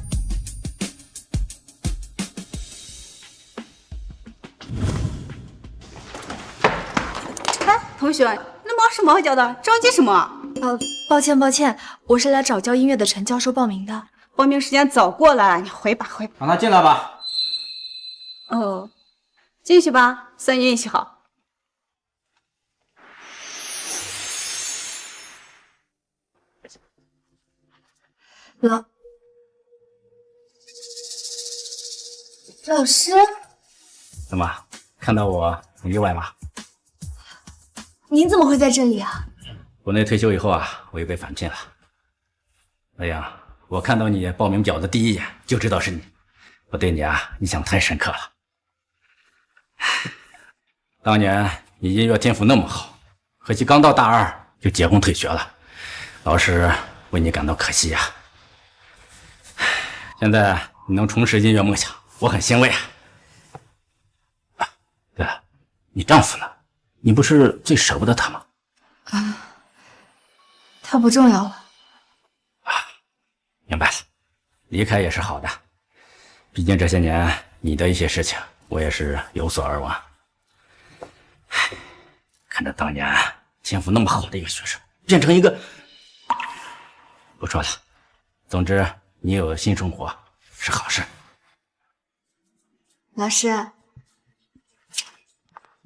Speaker 13: 哎，同学，那忙手忙脚的，着急什么？
Speaker 2: 抱歉，我是来找教音乐的陈教授报名的。
Speaker 13: 报名时间早过了，你回吧。
Speaker 14: 让他进来吧。
Speaker 13: 哦，进去吧，3人一起好。
Speaker 2: 老师，
Speaker 14: 怎么看到我很意外吗？
Speaker 2: 您怎么会在这里啊？
Speaker 14: 国内退休以后啊，我又被返聘了。欧阳，我看到你报名表的第一眼就知道是你，我对你啊印象太深刻了。当年你音乐天赋那么好，可惜刚到大二就结婚退学了，老师为你感到可惜呀。现在你能重拾音乐梦想，我很欣慰啊。对了，你丈夫呢？你不是最舍不得他吗？
Speaker 2: 他不重要了。
Speaker 14: 明白了，离开也是好的，毕竟这些年你的一些事情，我也是有所耳闻。看着当年天赋那么好的一个学生，变成一个……不说了，总之你有新生活是好事。
Speaker 2: 老师，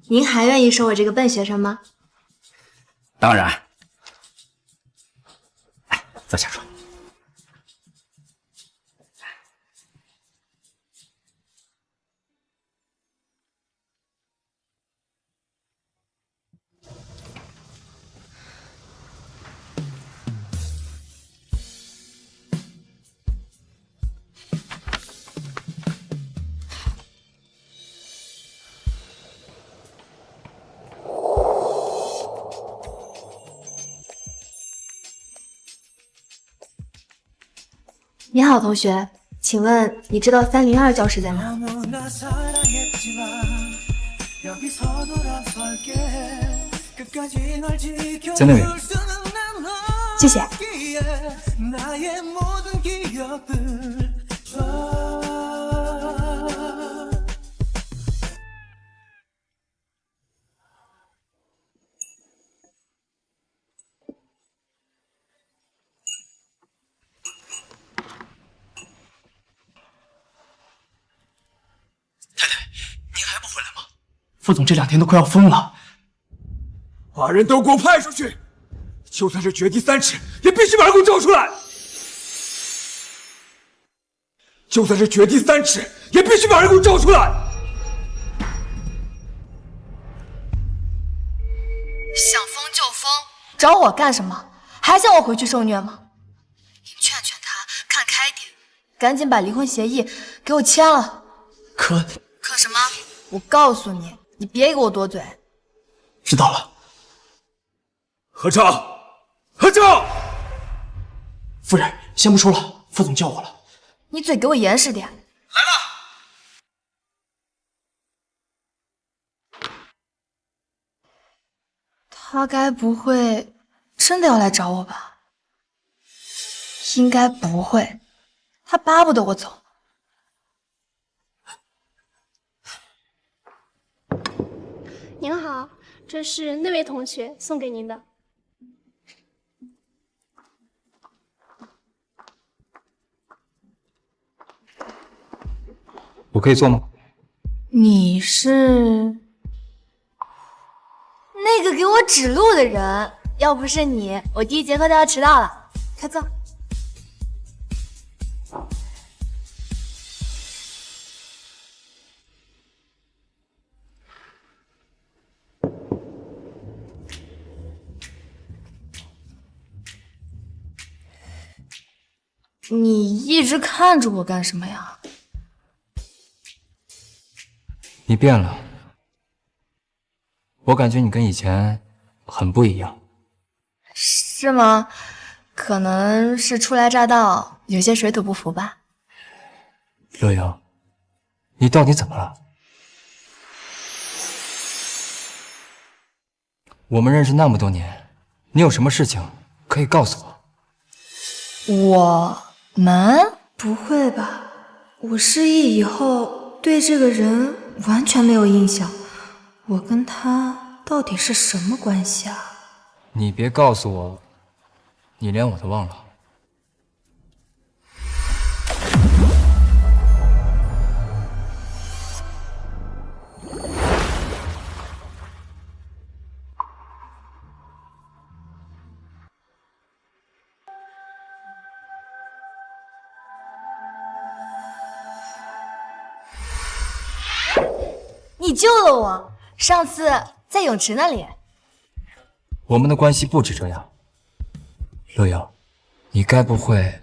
Speaker 2: 您还愿意收我这个笨学生吗？
Speaker 14: 当然。来，坐下说。
Speaker 2: 你好，同学，请问你知道302教室在哪？
Speaker 3: 在那边。
Speaker 2: 谢谢。
Speaker 3: 副总这2天都快要疯了，
Speaker 9: 把人都给我派出去，就算是掘地3尺，也必须把人给我找出来！就算是掘地3尺，也必须把人给我找出来！
Speaker 2: 想疯就疯，找我干什么？还想我回去受虐吗？你劝劝他，看开点，赶紧把离婚协议给我签了。
Speaker 3: 可
Speaker 2: 什么？我告诉你，你别给我多嘴。
Speaker 3: 知道了。
Speaker 9: 合唱，合唱！
Speaker 3: 夫人，先不说了，副总叫我了。
Speaker 2: 你嘴给我严实点。
Speaker 9: 来了。
Speaker 2: 他该不会真的要来找我吧？应该不会，他巴不得我走。
Speaker 15: 您好，这是那位同学送给您的。
Speaker 4: 我可以坐吗？
Speaker 2: 你是那个给我指路的人，要不是你，我第1节课都要迟到了。快坐。你一直看着我干什么呀？
Speaker 4: 你变了，我感觉你跟以前很不一样。
Speaker 2: 是吗？可能是初来乍到，有些水土不服吧。
Speaker 4: 乐莹，你到底怎么了？我们认识那么多年，你有什么事情可以告诉我？
Speaker 2: 我们？不会吧？我失忆以后对这个人完全没有印象，我跟他到底是什么关系啊？
Speaker 4: 你别告诉我，你连我都忘了。
Speaker 2: 你救了我，上次在泳池那里。
Speaker 3: 我们的关系不止这样。乐瑶，你该不会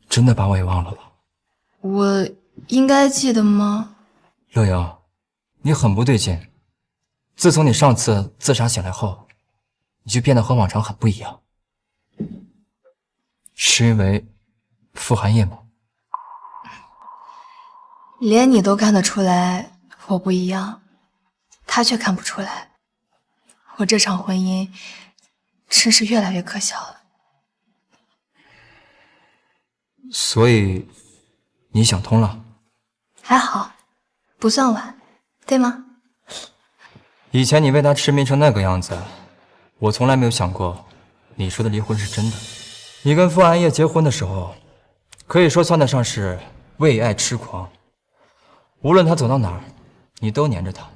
Speaker 3: 真的把我也忘了吧？
Speaker 2: 我应该记得吗？
Speaker 3: 乐瑶，你很不对劲。自从你上次自杀醒来后，你就变得和往常很不一样。是因为傅寒夜吗？
Speaker 2: 连你都看得出来我不一样，他却看不出来。我这场婚姻真是越来越可笑了。
Speaker 3: 所以你想通了？
Speaker 2: 还好，不算晚，对吗？
Speaker 3: 以前你为他痴迷成那个样子，我从来没有想过你说的离婚是真的。你跟傅寒夜结婚的时候，可以说算得上是为爱痴狂。无论他走到哪儿，你都黏着他。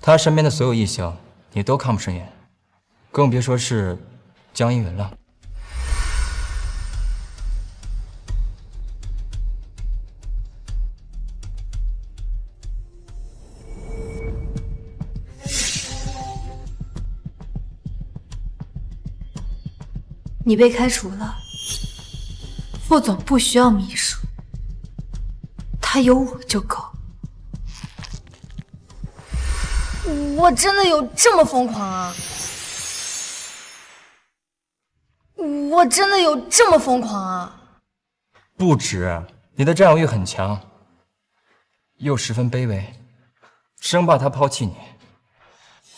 Speaker 3: 他身边的所有异性，你都看不顺眼，更别说是江依云了。
Speaker 2: 你被开除了，副总不需要秘书，他有我就够。我真的有这么疯狂啊？我真的有这么疯狂啊？
Speaker 3: 不止，你的占有欲很强，又十分卑微，生怕他抛弃你。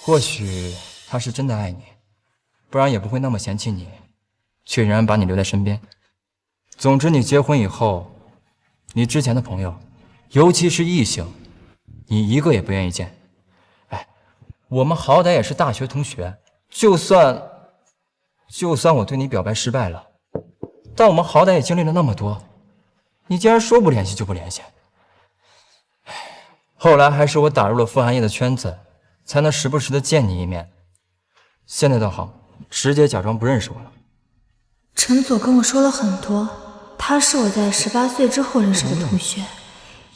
Speaker 3: 或许他是真的爱你，不然也不会那么嫌弃你，却仍然把你留在身边。总之，你结婚以后，你之前的朋友，尤其是异性，你一个也不愿意见。哎，我们好歹也是大学同学，就算我对你表白失败了，但我们好歹也经历了那么多，你竟然说不联系就不联系。后来还是我打入了傅寒夜的圈子，才能时不时的见你一面。现在倒好，直接假装不认识我了。
Speaker 2: 陈佐跟我说了很多，他是我在18岁之后认识的同学，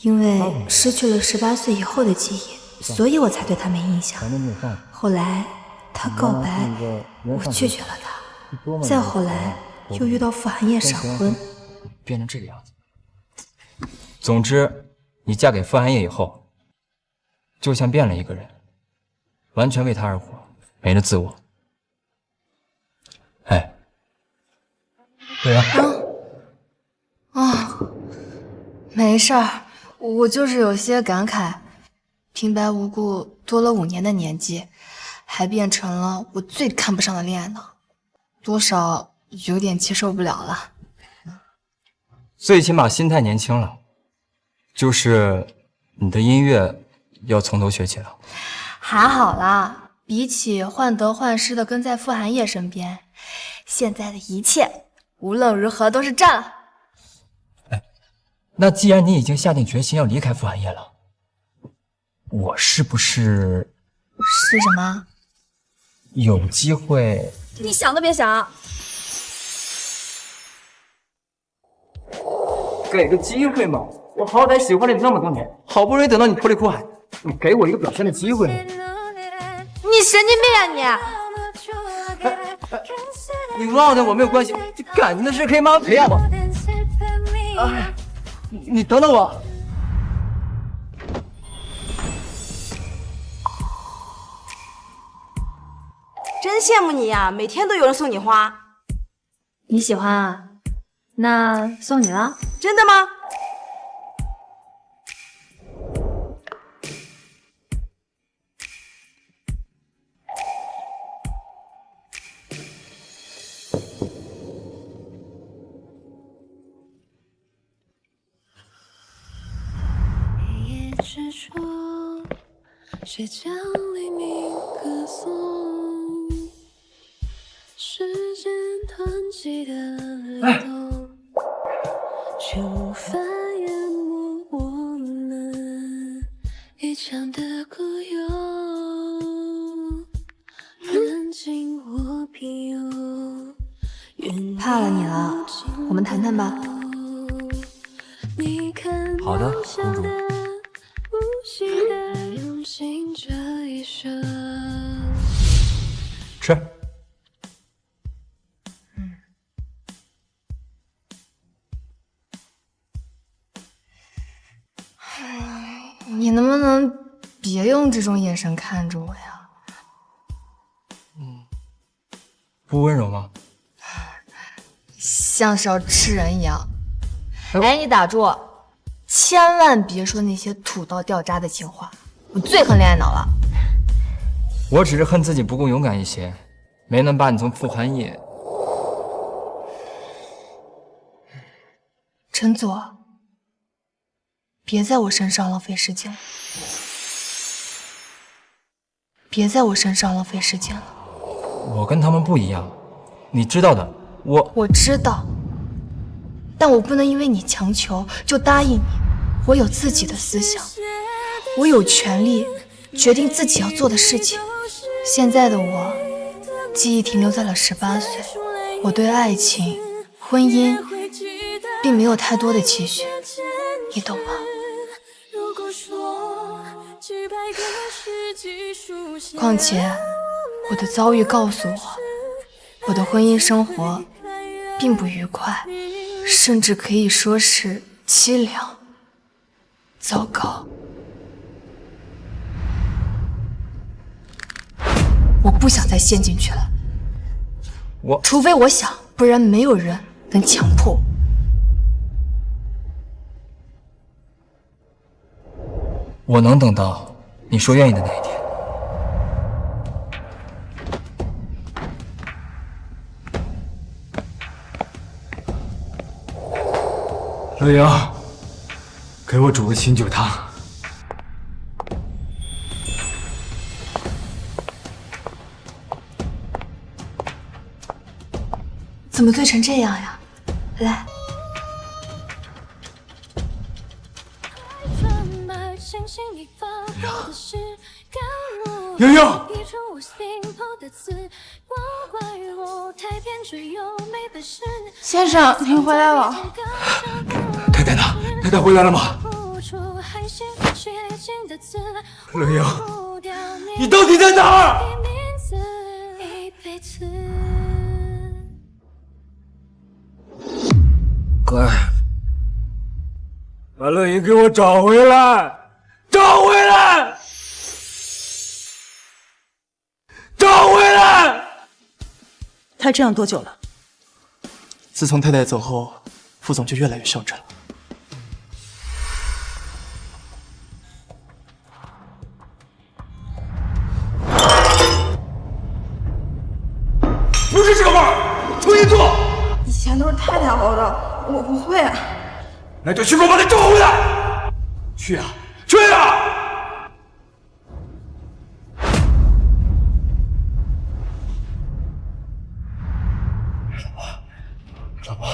Speaker 2: 因为失去了18岁以后的记忆，所以我才对他没印象。后来他告白，我拒绝了他，再后来又遇到傅寒夜闪婚，
Speaker 3: 变成这个样子。总之，你嫁给傅寒夜以后，就像变了一个人，完全为他而活，没了自我。哎，对啊。
Speaker 2: 没事儿，我就是有些感慨，平白无故多了5年的年纪，还变成了我最看不上的恋爱脑，多少有点接受不了了。
Speaker 3: 最起码心态年轻了，就是你的音乐要从头学起了。
Speaker 2: 还好啦，比起患得患失的跟在傅寒夜身边，现在的一切无论如何都是赚了。
Speaker 3: 那既然你已经下定决心要离开傅寒夜了，我是不是
Speaker 2: 什么？
Speaker 3: 有机会？
Speaker 13: 你想都别想！
Speaker 3: 给个机会嘛！我好歹喜欢了你那么多年，好不容易等到你脱离苦海，你给我一个表现的机会。
Speaker 2: 你神经病啊
Speaker 3: 你！你忘了我没有关系，这感情的事可以慢慢培养吗？你等等我。
Speaker 16: 真羡慕你呀，每天都有人送你花。
Speaker 13: 你喜欢啊？那送你了？
Speaker 16: 真的吗？
Speaker 17: 谁将黎明歌颂？时间湍急的流动，却无法淹没我们一场的孤勇。认清我平庸，
Speaker 2: 怕了你了，我们谈谈吧。
Speaker 4: 好的，公主。
Speaker 18: 你能不能别用这种眼神看着我呀？
Speaker 3: 不温柔吗？
Speaker 18: 像是要吃人一样。哎，你打住！千万别说那些土到掉渣的情话，我最恨恋爱脑了。
Speaker 3: 我只是恨自己不够勇敢一些，没能把你从傅寒夜。
Speaker 18: 陈佐，别在我身上浪费时间了，别在我身上浪费时间了。
Speaker 3: 我跟他们不一样，你知道的。我
Speaker 18: 知道，但我不能因为你强求就答应你。我有自己的思想，我有权利决定自己要做的事情。现在的我，记忆停留在了18岁，我对爱情、婚姻并没有太多的期许，你懂吗？况且，我的遭遇告诉我，我的婚姻生活并不愉快，甚至可以说是凄凉、糟糕。我不想再陷进去了。除非我想，不然没有人能强迫我。
Speaker 3: 我能等到你说愿意的那一天。乐莹，给我煮个醒酒汤。
Speaker 18: 怎么醉成这样呀？来。
Speaker 3: 莹莹，
Speaker 13: 先生，您回来了。
Speaker 3: 太太呢？太太回来了吗？乐莹，你到底在哪儿？快，把乐莹给我找回来！找回来！找回来！
Speaker 1: 他这样多久了？
Speaker 3: 自从太太走后，副总就越来越消沉了。不是这个味儿，重新做。
Speaker 13: 以前都是太太熬的，我不会。
Speaker 3: 那就去给我把他找回来！去啊，去啊！老婆，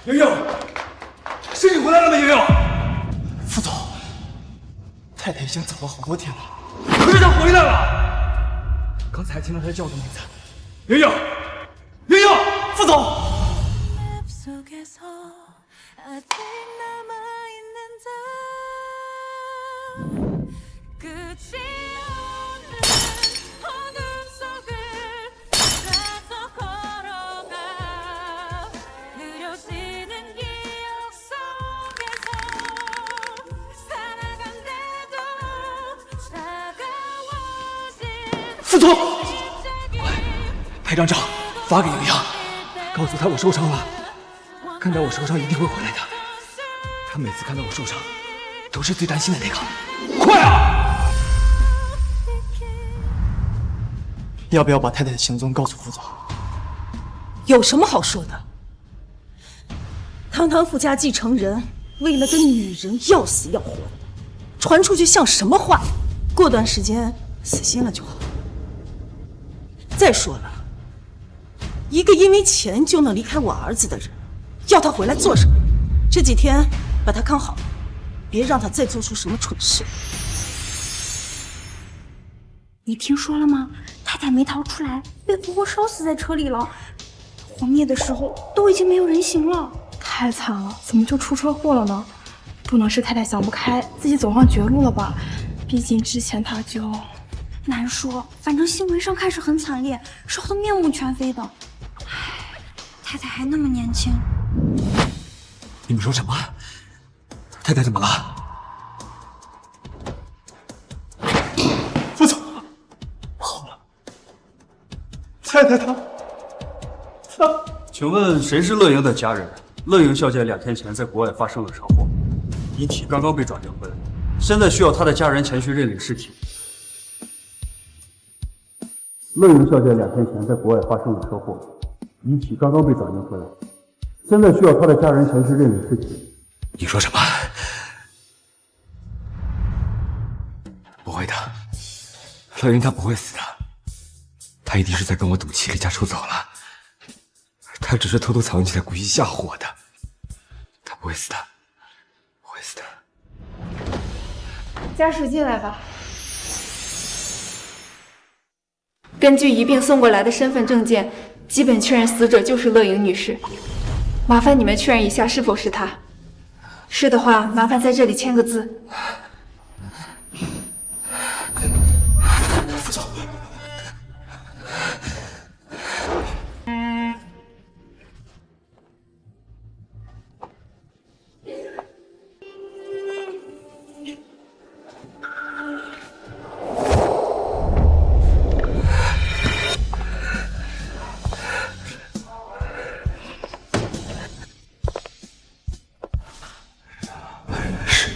Speaker 3: 莹莹，是你回来了吗？莹莹，副总，太太已经走了好多天了，可是她回来了。刚才还听到她叫的名字，莹莹，莹莹，副总。副总，快拍张照发给莹莹，告诉她我受伤了，看在我受伤一定会回来的。她每次看到我受伤，都是最担心的那个。快啊！要不要把太太的行踪告诉副总？
Speaker 1: 有什么好说的？堂堂富家继承人，为了个女人要死要活的，传出去像什么话？过段时间死心了就好。再说了，一个因为钱就能离开我儿子的人，要他回来做什么？这几天把他看好，别让他再做出什么蠢事。
Speaker 13: 你听说了吗？太太没逃出来，被活活烧死在车里了。火灭的时候都已经没有人形了，太惨了！怎么就出车祸了呢？不能是太太想不开，自己走上绝路了吧？毕竟之前他就……难说，反正新闻上看是很惨烈，烧得面目全非的。唉，太太还那么年轻。
Speaker 4: 你们说什么？太太怎么了？
Speaker 9: 副总，不好了，太太她……
Speaker 7: 请问谁是乐莹的家人？乐莹小姐2天前在国外发生了车祸，遗体刚刚被转运回来，现在需要她的家人前去认领尸体。乐莹小姐2天前在国外发生了车祸，遗体刚刚被转运回来，现在需要她的家人前去认领尸体。
Speaker 4: 你说什么？不会的，乐莹她不会死的，她一定是在跟我赌气离家出走了。她只是偷偷藏起来，故意吓唬我的。她不会死的，不会死的。
Speaker 18: 家属进来吧。根据一并送过来的身份证件，基本确认死者就是乐莹女士。麻烦你们确认一下是否是她。是的话，麻烦在这里签个字。
Speaker 9: 副总，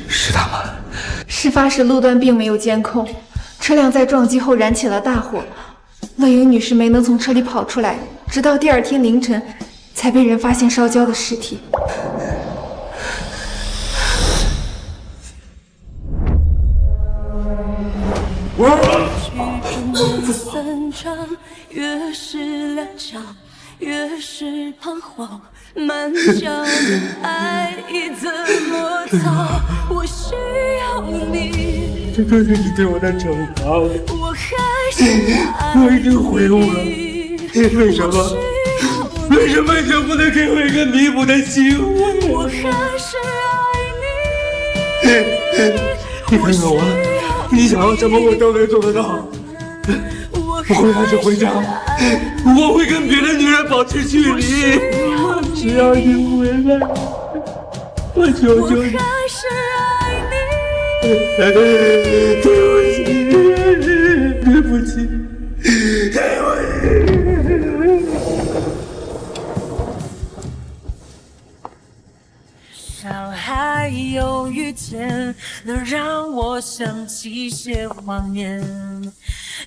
Speaker 4: 是他吗？
Speaker 18: 事发时路段并没有监控，车辆在撞击后燃起了大火，乐莹女士没能从车里跑出来，直到第2天凌晨才被人发现烧焦的尸体。
Speaker 17: 越是踉跄，越是彷徨，漫长的爱已怎么逃？我需要你，
Speaker 9: 这就是你对我的惩罚。
Speaker 17: 我还是爱
Speaker 9: 我一定回我。为什么？为什么就不能给我一个弥补的机会？
Speaker 17: 我还是爱
Speaker 9: 你。你看看我，你想要什么我都能做得到。我会让你回家，我会跟别的女人保持距离，只要你回来，我求求你。对不起，对不起，对不起。
Speaker 17: 伤害有遇见，能让我想起些画面。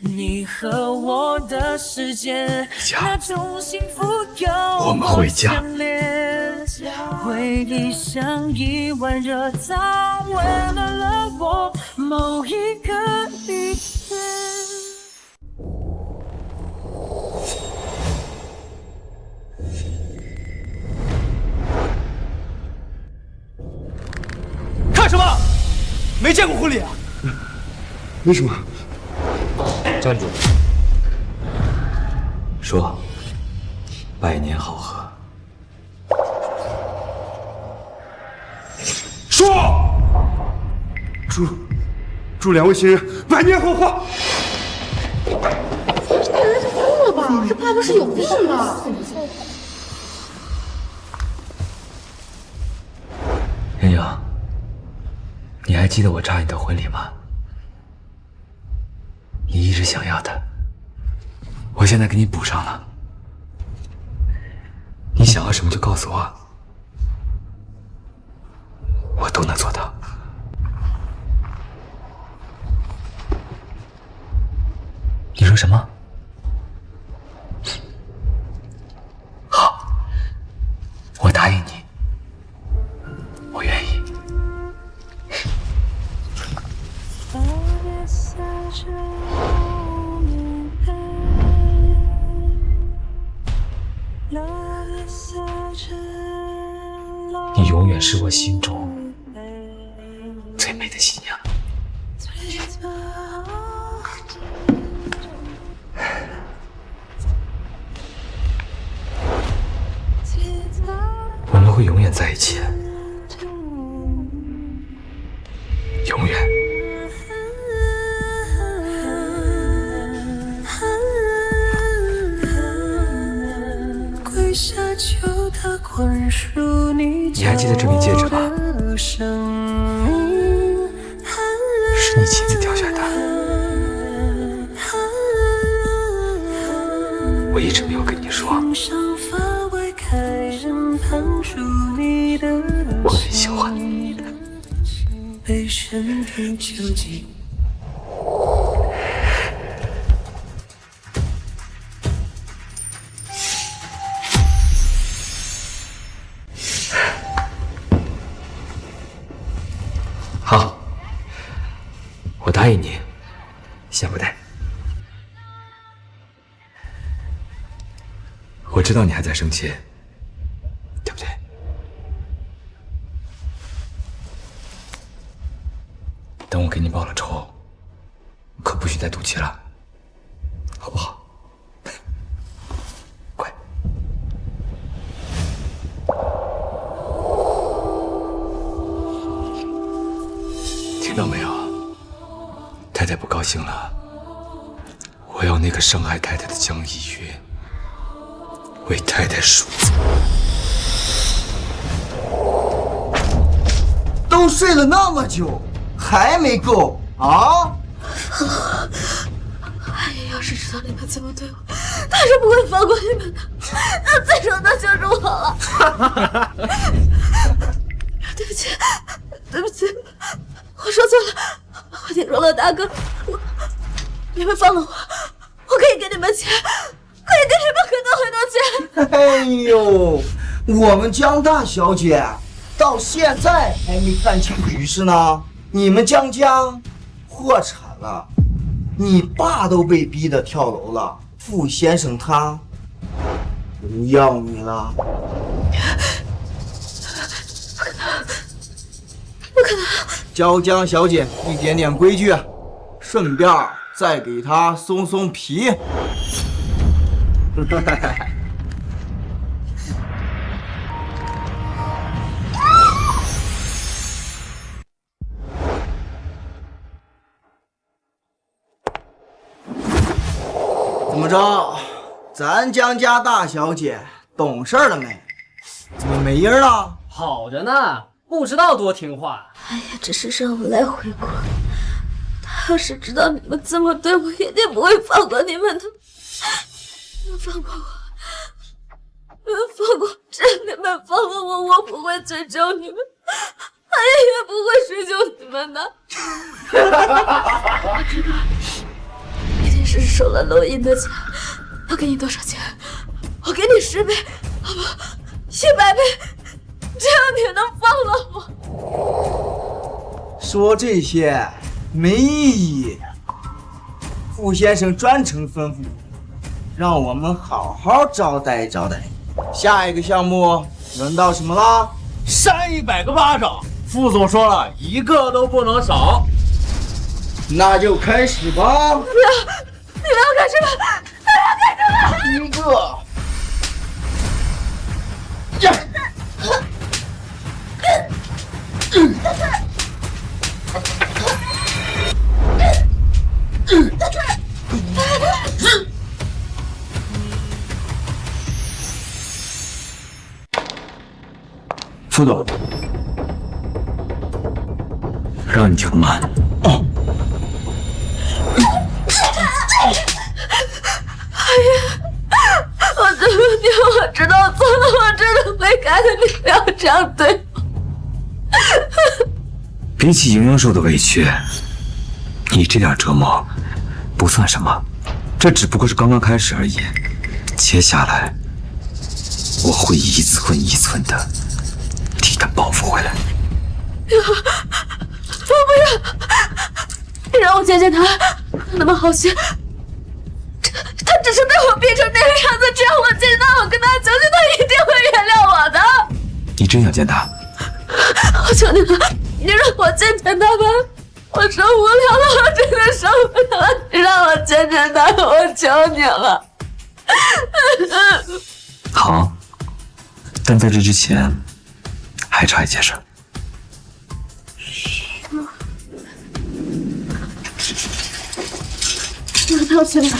Speaker 17: 你和我的时间，那种幸福有多强烈？回忆像一碗热汤，温暖了我某一个雨天。
Speaker 3: 看什么？没见过婚礼啊？
Speaker 9: 为什么？
Speaker 4: 站住！说，百年好合。
Speaker 9: 说，祝2位新人百年好合。
Speaker 15: 这男人是疯了吧？这爸爸是有病吧？
Speaker 4: 妍莹，你还记得我查你的婚礼吗？你一直想要的，我现在给你补上了。你想要什么就告诉我，我都能做到。你说什么？好，我答应你，我愿意。你永远是我心中最美的信仰。我们会永远在一起，永远。你还记得这枚戒指吗？是你亲自挑选的，我一直没有跟你说，我很喜欢你。好，我答应你，先不戴。我知道你还在生气，对不对？等我给你报了仇，可不许再赌气了，好不好？乖。听到没有？太太不高兴了，我要那个伤害太太的江逸云为太太赎罪。
Speaker 3: 都睡了那么久，还没够啊？
Speaker 6: 韩爷要是知道你们这么对我，他是不会放过你们的。他最终的就是我了。对不起，对不起，我说错了，我听说了，大哥，你们放了我，我可以给你们钱，可以给你们很多很多钱。
Speaker 3: 哎呦，我们江大小姐到现在还没看清局势呢。你们江家破产了，你爸都被逼得跳楼了，傅先生他不要你了。
Speaker 6: 不可能！
Speaker 3: 教江小姐一点点规矩，顺便再给她松松皮。怎么着，咱江家大小姐懂事了没？怎么没音了？
Speaker 19: 好着呢，不知道多听话。
Speaker 6: 哎呀，只是让我来回过。他要是知道你们这么对我，一定不会放过你们的。你们放过我，你们放过你们放过我，我不会追究你们，韩爷也不会追究你们的。我知道，一定是收了娄音的钱。我给你多少钱？我给你10倍，好不？100倍，这样你能放了我？
Speaker 3: 说这些没意义。傅先生专程吩咐让我们好好招待招待。下一个项目轮到什么了？
Speaker 20: 扇100个巴掌。傅总说了，一个都不能少。
Speaker 3: 那就开始吧。
Speaker 6: 不要，你不要干什么？不要干什么？
Speaker 3: 一个。
Speaker 4: 副总，让你听慢。
Speaker 6: 哎呀，我对不起，我知道错了，我真的会改的，你不要这样对我。
Speaker 4: 比起莹莹受的委屈，你这点折磨不算什么，这只不过是刚刚开始而已。接下来，我会一寸一寸的替他报复回来。
Speaker 6: 我不要，你让我见见他，那么好些。他只是被我逼成那个样子，只要我见到我跟他求求他，一定会原谅我的。
Speaker 4: 你真想见他？
Speaker 6: 我求你了，你让我见见他吧！我受不了了，我真的受不了了！你让我见见他，我求你了。
Speaker 4: 好，但在这之前还差一件事。
Speaker 6: 那他要去哪？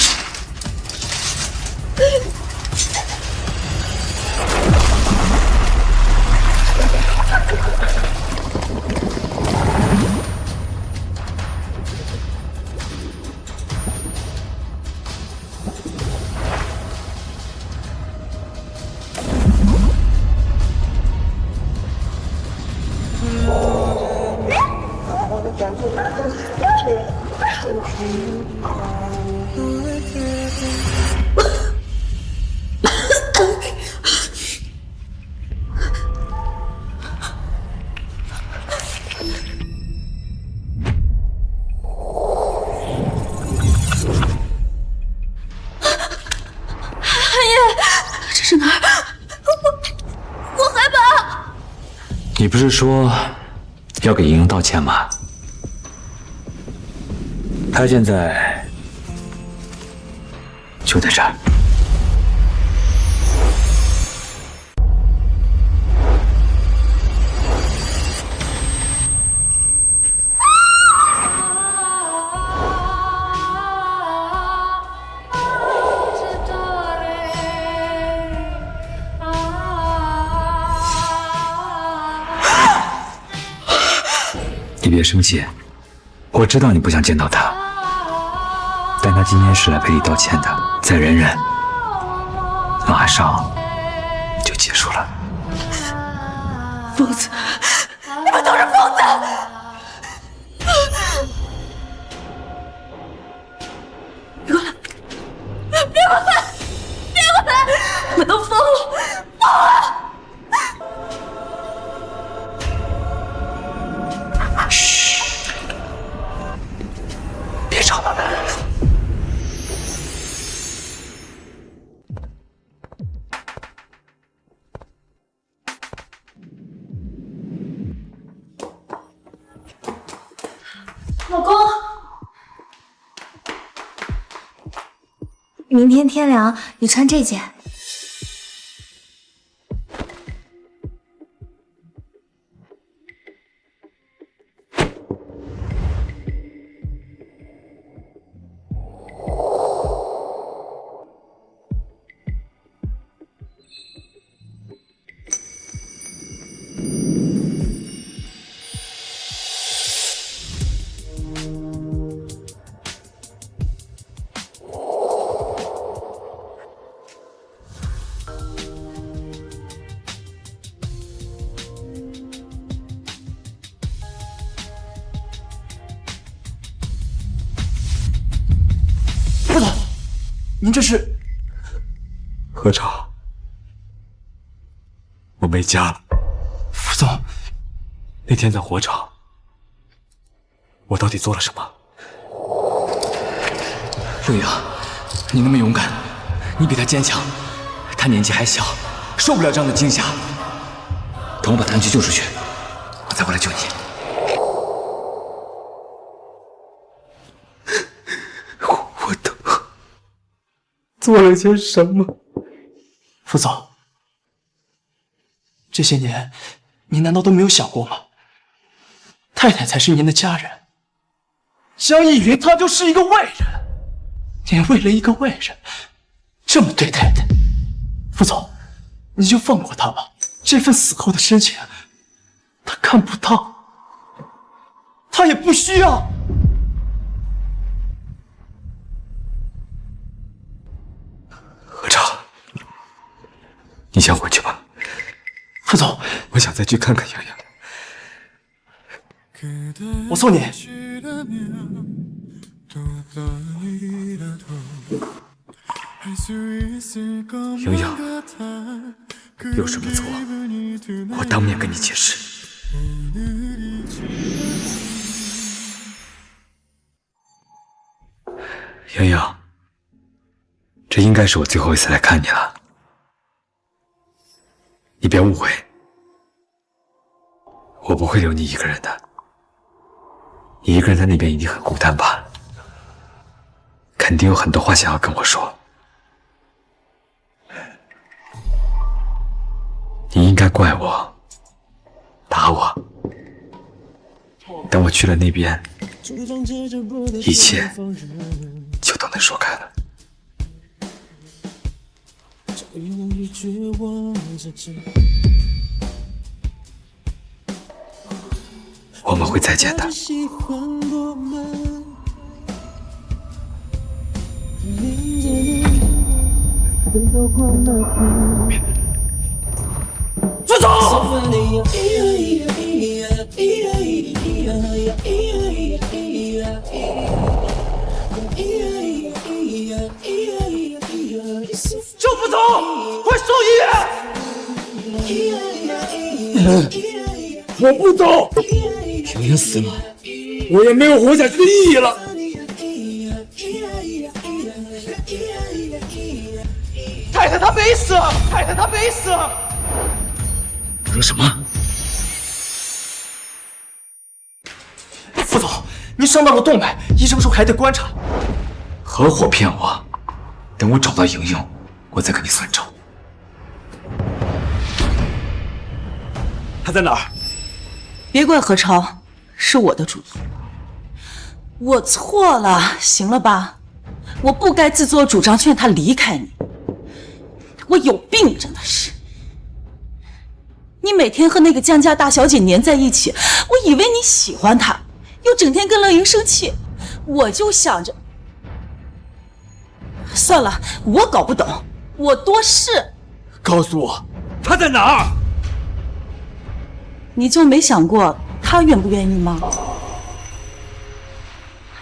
Speaker 13: 这是哪儿？我害怕。
Speaker 4: 你不是说要给莹莹道歉吗？她现在就在这儿。你别生气，我知道你不想见到他，但他今天是来陪你道歉的，再忍忍，马上就结束了。
Speaker 13: 疯子，你们都是疯子！别过来！别过来！别过来！你们都疯了！疯了！
Speaker 4: 嘘，别吵他们。
Speaker 2: 老公，明天天凉，你穿这件。
Speaker 3: 副总，您这是？
Speaker 4: 何超，我没家了。
Speaker 3: 副总，
Speaker 4: 那天在火场，我到底做了什么？
Speaker 3: 陆阳，你那么勇敢，你比他坚强，他年纪还小，受不了这样的惊吓。
Speaker 4: 等我把谭局救出去，我再回来救你。我都做了些什么？
Speaker 3: 副总，这些年您难道都没有想过吗？太太才是您的家人，江逸云他就是一个外人，您为了一个外人这么对太太，副总，你就放过他吧。这份死后的深情，他看不到，他也不需要。
Speaker 4: 何超，你先回去吧。
Speaker 3: 副总，
Speaker 4: 我想再去看看洋洋。
Speaker 3: 我送你。
Speaker 4: 洋洋，有什么错，我当面跟你解释。洋洋，这应该是我最后一次来看你了，你别误会，我不会留你一个人的。你一个人在那边一定很孤单吧？肯定有很多话想要跟我说。你应该怪我，打我，等我去了那边，一切就都能说开了。我们会再见的。
Speaker 3: 副总！救副总，快送医院！
Speaker 20: 我不走，平平死了，我也没有活下去的意义了。
Speaker 3: 太太她没死，太太她没死。
Speaker 20: 你说什么？
Speaker 3: 副总，你伤到了动脉，医生说还得观察。
Speaker 4: 合伙骗我，等我找到莹莹，我再跟你算账。
Speaker 3: 他在哪儿？
Speaker 1: 别怪何超，是我的主意。我错了，行了吧？我不该自作主张劝他离开你。我有病，真的是。你每天和那个江家大小姐黏在一起，我以为你喜欢她，又整天跟乐莹生气，我就想着，算了，我搞不懂，我多事。
Speaker 20: 告诉我，他在哪儿？
Speaker 1: 你就没想过他愿不愿意吗？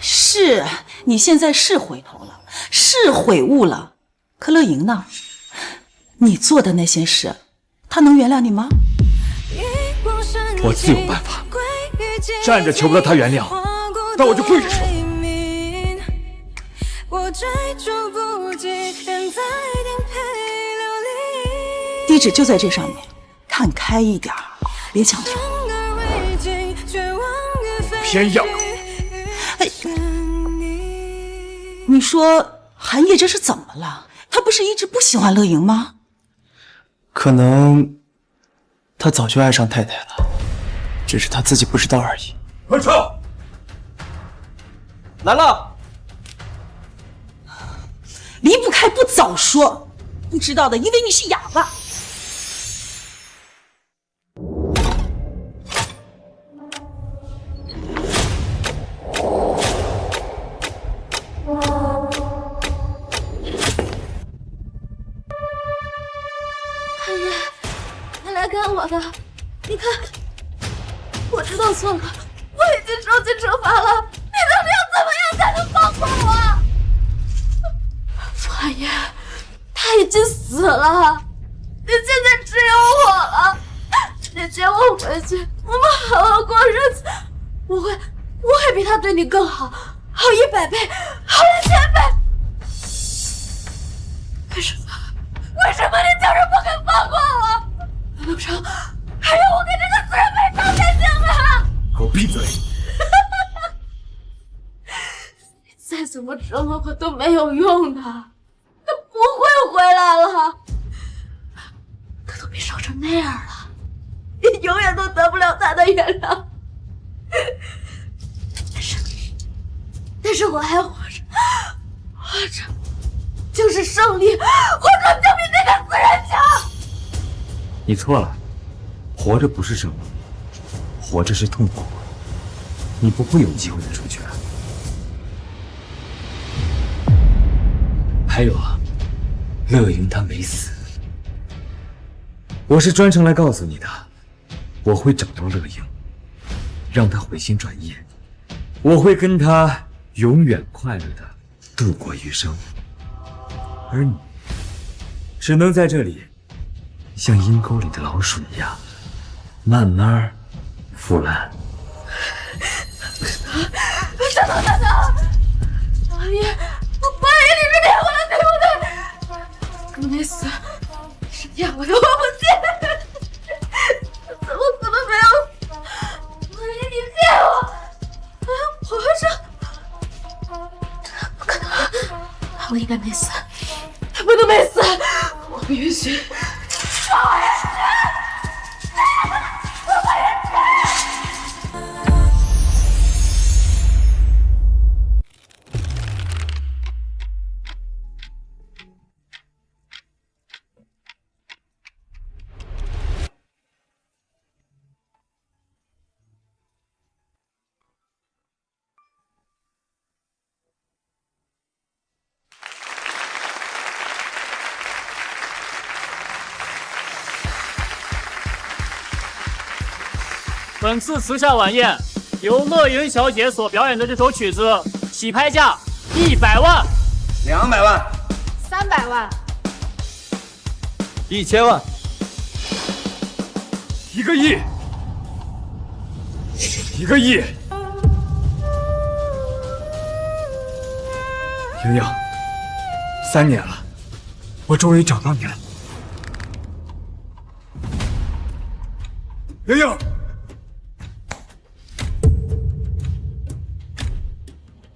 Speaker 1: 是，你现在是回头了，是悔悟了，可乐莹呢？你做的那些事，他能原谅你吗？
Speaker 4: 我自有办法。站着求不到他原谅，那我就跪着说。
Speaker 1: 地址就在这上面，看开一点，别强求。
Speaker 4: 偏要。
Speaker 1: 哎，你说韩烨这是怎么了？他不是一直不喜欢乐莹吗？
Speaker 3: 可能他早就爱上太太了，只是他自己不知道而已。
Speaker 20: 何超，
Speaker 3: 来了。
Speaker 1: 离不开不早说，不知道的以为你是哑巴。
Speaker 6: 韩烨，你来干我的！你看，我知道错了，我已经受尽惩罚了。你到底要怎么样才能放过我？韩烨，他已经死了，你现在只有我了。你接我回去，我们好好过日子。我会比他对你更好，好100倍，好1000倍。为什么你就是不肯放过我？难不成还让我给这个死人赔偿才行吗？
Speaker 4: 给我闭嘴！
Speaker 6: 你再怎么折磨我都没有用的，他不会回来了。他都被烧成那样了，你永远都得不了他的原谅。但是我还活着，活着就是胜利，活着就比那个死人强。
Speaker 4: 你错了，活着不是胜利，活着是痛苦。你不会有机会的出去。还有啊，乐莹她没死，我是专程来告诉你的，我会找到乐莹，让她回心转意，我会跟她永远快乐的度过余生。而你只能在这里像阴沟里的老鼠一样慢慢腐烂。
Speaker 6: 等等！王爷，你是骗我的，对不对？可能没死，是骗我的，我不信。怎么可能没有死？王爷，你骗我！活着？不可能，我应该没死。他不能没死，我不允许！放我人去！放我人去！
Speaker 21: 本次慈善晚宴由乐莹小姐所表演的这首曲子，起拍价100万、
Speaker 20: 200万、
Speaker 18: 300万、
Speaker 4: 1000万
Speaker 20: ，1个亿，1个亿。莹莹，3年了，我终于找到你了。莹莹，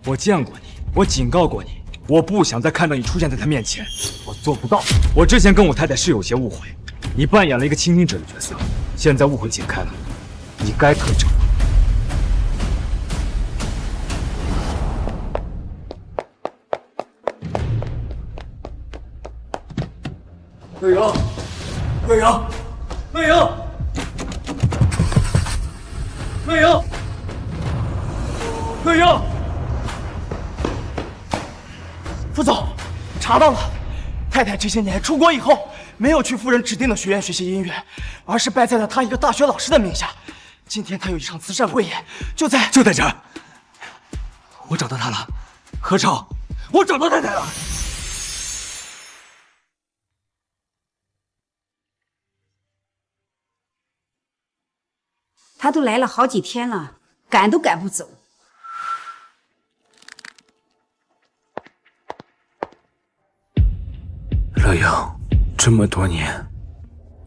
Speaker 4: 我见过你，我警告过你，我不想再看到你出现在他面前。我做不到。我之前跟我太太是有些误会，你扮演了一个倾听者的角色，现在误会解开了，你该退场。
Speaker 20: 乐莹，乐莹，乐莹，乐莹，乐莹。
Speaker 3: 副总，查到了，太太这些年出国以后，没有去夫人指定的学院学习音乐，而是拜在了她一个大学老师的名下。今天她有一场慈善汇演，就在
Speaker 20: 这儿。我找到她了，何超，我找到太太了。
Speaker 8: 他都来了好几天了，赶都赶不走。
Speaker 20: 乐莹，这么多年，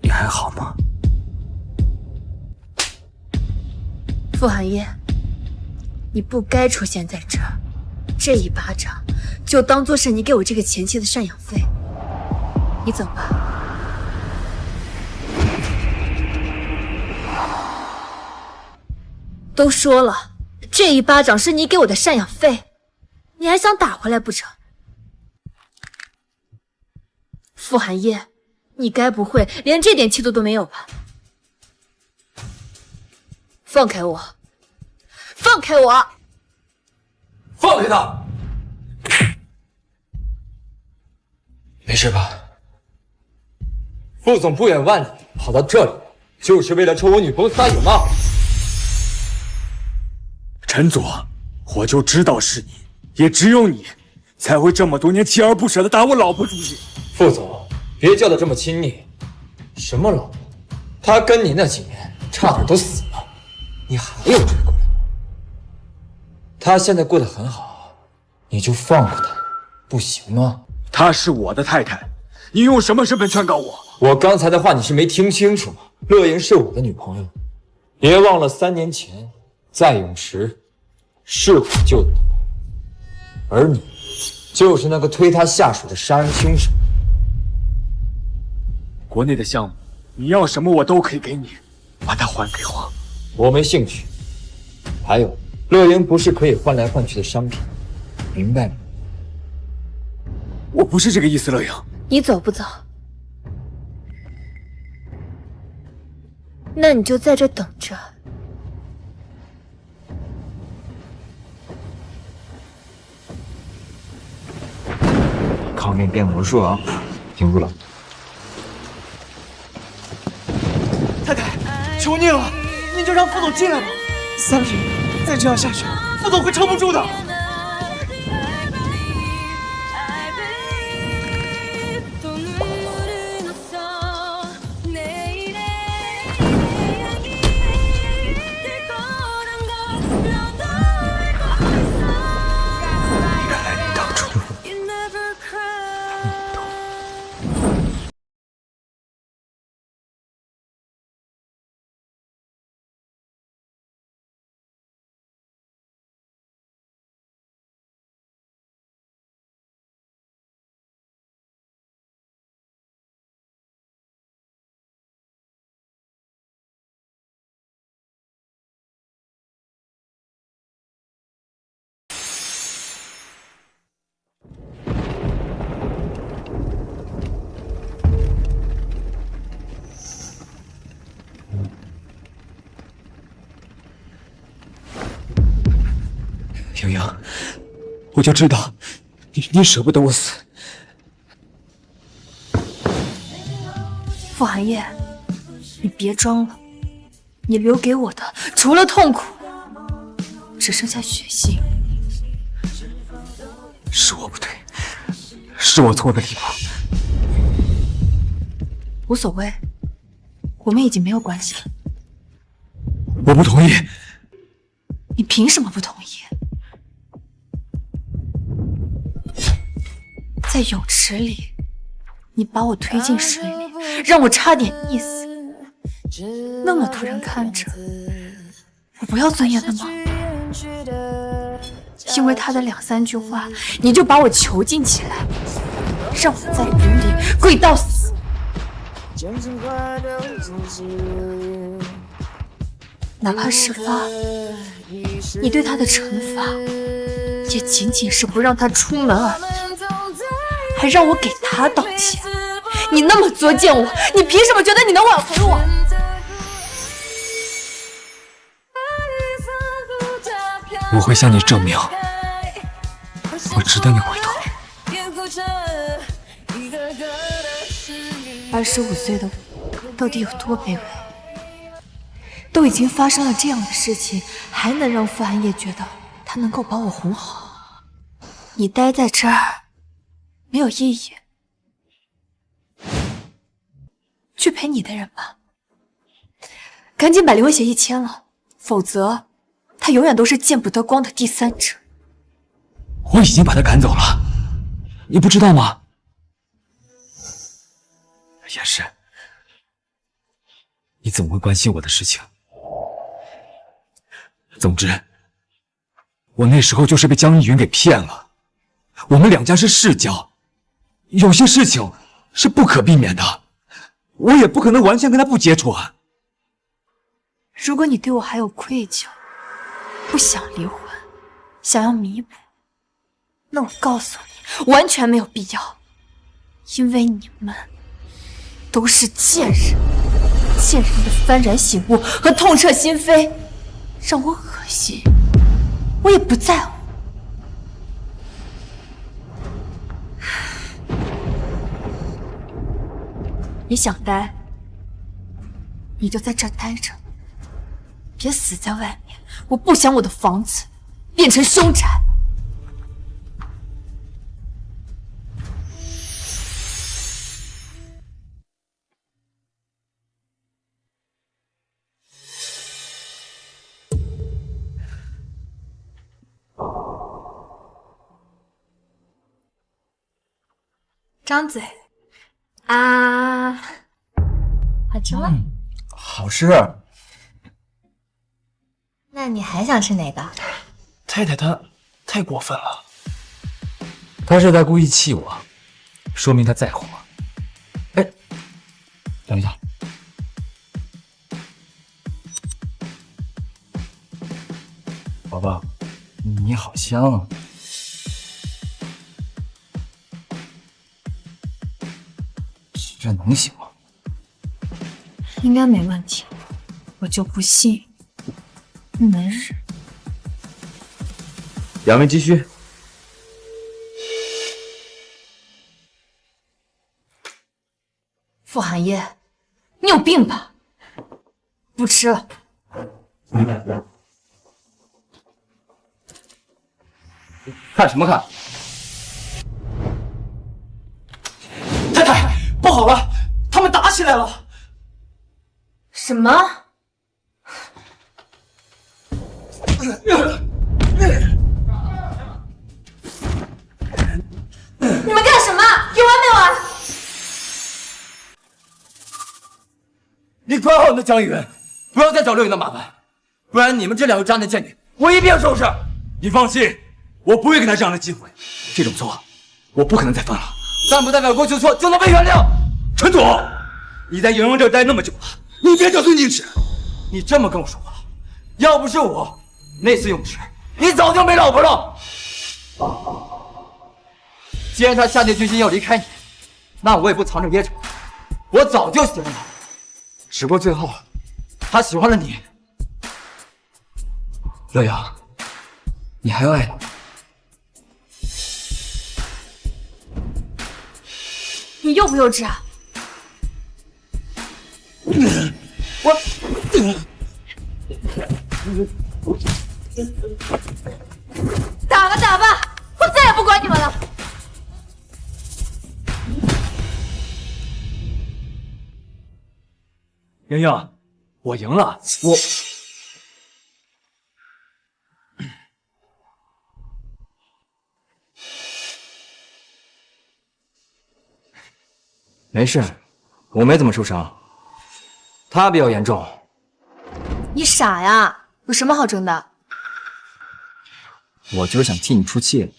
Speaker 20: 你还好吗？
Speaker 2: 傅寒夜，你不该出现在这儿，这一巴掌就当做是你给我这个前妻的赡养费。你走吧。都说了，这一巴掌是你给我的赡养费，你还想打回来不成？傅寒夜，你该不会连这点气度都没有吧？放开我！放开我！
Speaker 20: 放开他！
Speaker 11: 没事吧？副总不远万里跑到这里，就是为了抽我女朋友撒野吗？
Speaker 20: 陈佐，我就知道是你，也只有你才会这么多年锲而不舍地打我老婆主意。
Speaker 11: 副总，别叫得这么亲昵。什么老婆？她跟你那几年差点都死了，你还有这个？她现在过得很好，你就放过她，不行吗？
Speaker 20: 她是我的太太，你用什么身份劝告我？
Speaker 11: 我刚才的话你是没听清楚吗？乐莹是我的女朋友，别忘了3年前在泳池是我救的她，而你就是那个推她下水的杀人凶手。
Speaker 20: 国内的项目，你要什么我都可以给你，把它还给我。
Speaker 11: 我没兴趣。还有，乐莹不是可以换来换去的商品，明白吗？
Speaker 20: 我不是这个意思，乐莹。
Speaker 2: 你走不走？那你就在这等着。
Speaker 4: 靠，给你变魔术啊！停住了。
Speaker 3: 太太，求您了，您就让副总进来吧。3瓶，再这样下去，副总会撑不住的。
Speaker 20: 莹莹，我就知道你舍不得我死。
Speaker 2: 傅寒夜，你别装了，你留给我的除了痛苦，只剩下血腥。
Speaker 20: 是我不对，是我错的地方。
Speaker 18: 无所谓，我们已经没有关系了。
Speaker 20: 我不同意。
Speaker 18: 你凭什么不同意？在泳池里，你把我推进水里，让我差点溺死。那么多人看着，我不要尊严的吗？因为他的2、3句话，你就把我囚禁起来，让我在雨里跪到死。哪怕事发，你对他的惩罚也仅仅是不让他出门而已，还让我给他道歉。你那么作践我，你凭什么觉得你能挽回我？
Speaker 20: 我会向你证明，我值得你回头。
Speaker 18: 25岁的我到底有多卑微？都已经发生了这样的事情，还能让傅寒夜觉得他能够把我哄好？你待在这儿没有意义，去陪你的人吧。赶紧把离婚协议签了，否则他永远都是见不得光的第三者。
Speaker 20: 我已经把他赶走了，你不知道吗？也是，你怎么会关心我的事情？总之，我那时候就是被江逸云给骗了。我们2家是世交，有些事情是不可避免的，我也不可能完全跟他不接触啊。
Speaker 18: 如果你对我还有愧疚，不想离婚，想要弥补，那我告诉你，完全没有必要，因为你们都是贱人，贱人的幡然醒悟和痛彻心扉，让我恶心，我也不在乎。你想待，你就在这儿待着，别死在外面。我不想我的房子变成凶宅。张嘴啊，好吃吗？
Speaker 3: 好吃。
Speaker 2: 那你还想吃哪个？
Speaker 3: 太太她太过分了，
Speaker 4: 他是在故意气我，说明他在乎我。
Speaker 3: 哎，等一下，宝宝，你好香啊！这能行吗？
Speaker 18: 应该没问题，我就不信你能忍。
Speaker 4: 两位继续。
Speaker 18: 傅寒夜，你有病吧？不吃了。
Speaker 3: 看什么看？太太，不好了，他们打起来了！
Speaker 18: 什么？你们干什么？有完没完？
Speaker 3: 你管好你的江逸云，不要再找刘颖的麻烦，不然你们这2个渣男贱女，我一并收拾。
Speaker 20: 你放心，我不会给他这样的机会。
Speaker 3: 这种错，我不可能再犯了，但不代表过去的错就能被原谅。
Speaker 20: 陈总，你在莹莹这儿待那么久了，你别得寸进尺。
Speaker 3: 你这么跟我说话，要不是我那次泳池，你早就没老婆了。既然他下定决心要离开你，那我也不藏着掖着，我早就喜欢他，只不过最后他喜欢了你。乐阳，你还要爱他吗？
Speaker 18: 你幼不幼稚啊？打吧打吧，我再也不管你们了。
Speaker 20: 莹莹，我赢了，我。
Speaker 4: 没事，我没怎么受伤，他比较严重。
Speaker 18: 你傻呀？有什么好争的？
Speaker 20: 我就是想替你出气。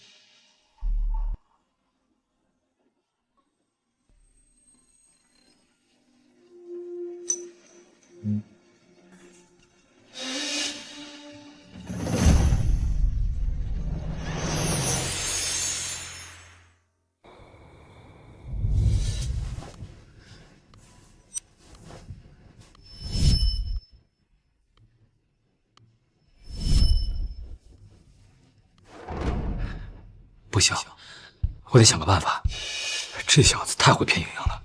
Speaker 20: 不行，我得想个办法。这小子太会骗莹莹了。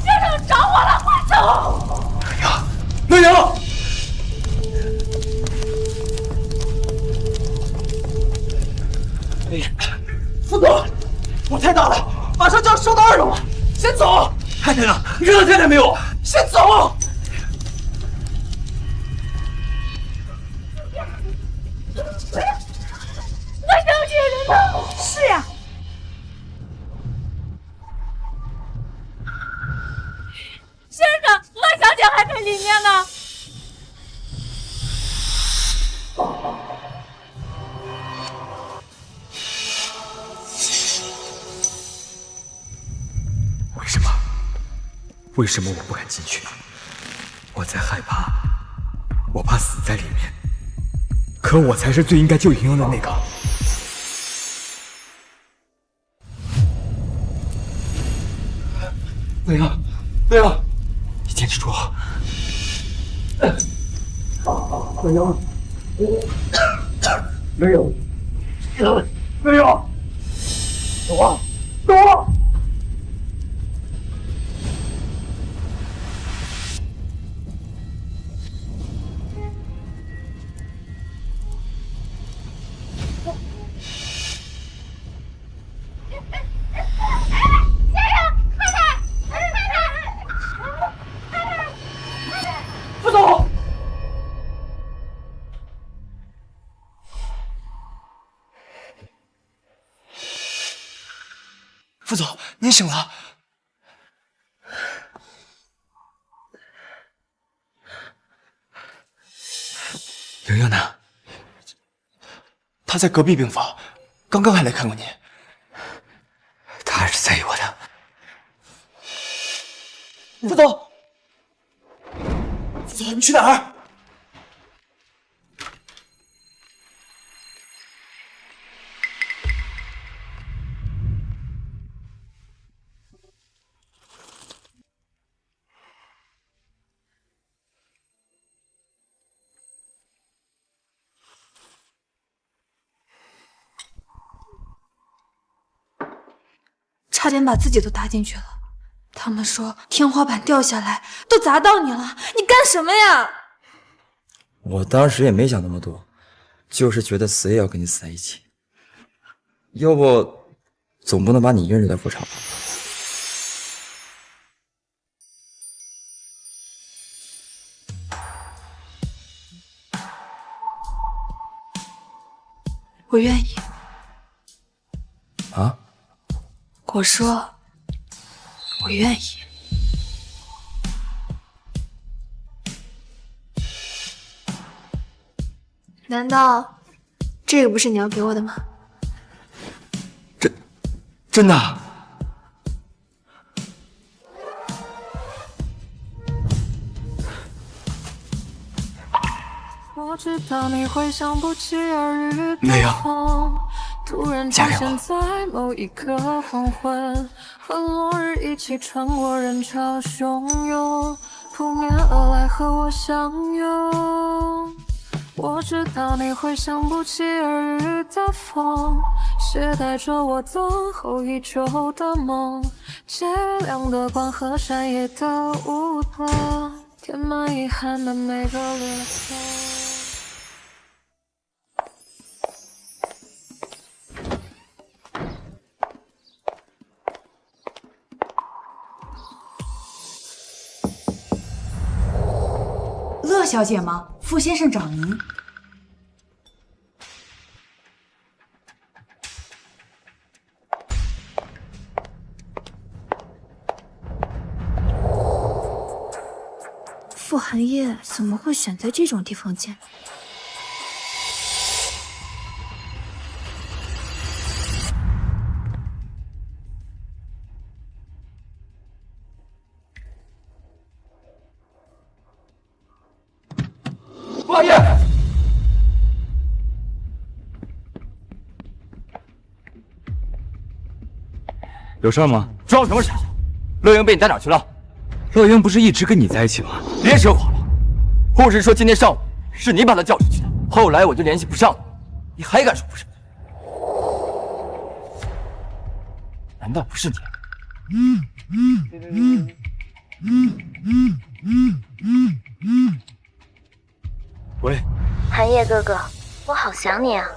Speaker 17: 先生着火了，快走！
Speaker 20: 乐莹，
Speaker 3: 副总，火太大了，马上就要烧到2楼了，先走。太太呢？你看到太太没有？先走。
Speaker 17: 那小姐人呢？
Speaker 13: 是呀。
Speaker 17: 先生，乐小姐还在里面呢。
Speaker 20: 为什么我不敢进去？我在害怕，我怕死在里面。可我才是最应该救莹莹的那个。乐莹，乐莹，你坚持住！乐莹，乐莹，乐莹，走啊，走啊！
Speaker 3: 副总，您醒了。
Speaker 20: 莹莹呢？
Speaker 3: 她在隔壁病房，刚刚还来看过您。
Speaker 20: 她还是在意我的。
Speaker 3: 副总，副总，你去哪儿？
Speaker 18: 差点把自己都搭进去了。他们说天花板掉下来都砸到你了，你干什么呀？
Speaker 11: 我当时也没想那么多，就是觉得死也要跟你死在一起。要不，总不能把你一个人留在副厂吧？
Speaker 18: 我愿意。
Speaker 11: 啊？
Speaker 18: 我说，我愿意。难道这个不是你要给我的吗？
Speaker 3: 真的？
Speaker 17: 我知道你会像不期而遇
Speaker 3: 没有。
Speaker 17: 突然出现在某一个黄昏，和落日一起穿过人潮汹涌，扑面而来和我相拥。我知道你会像不期而遇的风，携带着我等候已久的梦，借亮的光和山野的舞动。填满遗憾的每个裂缝。
Speaker 13: 乐小姐吗？傅先生找您。
Speaker 2: 傅寒夜怎么会选在这种地方见？
Speaker 11: 傅寒夜，
Speaker 4: 有事吗？
Speaker 11: 装什么傻？乐莹被你带哪去了？
Speaker 4: 乐莹不是一直跟你在一起吗？
Speaker 11: 别扯谎了！护士说今天上午是你把她叫出去的，后来我就联系不上了，你还敢说不是？难道不是你？
Speaker 4: 喂，
Speaker 12: 寒夜哥哥，我好想你啊！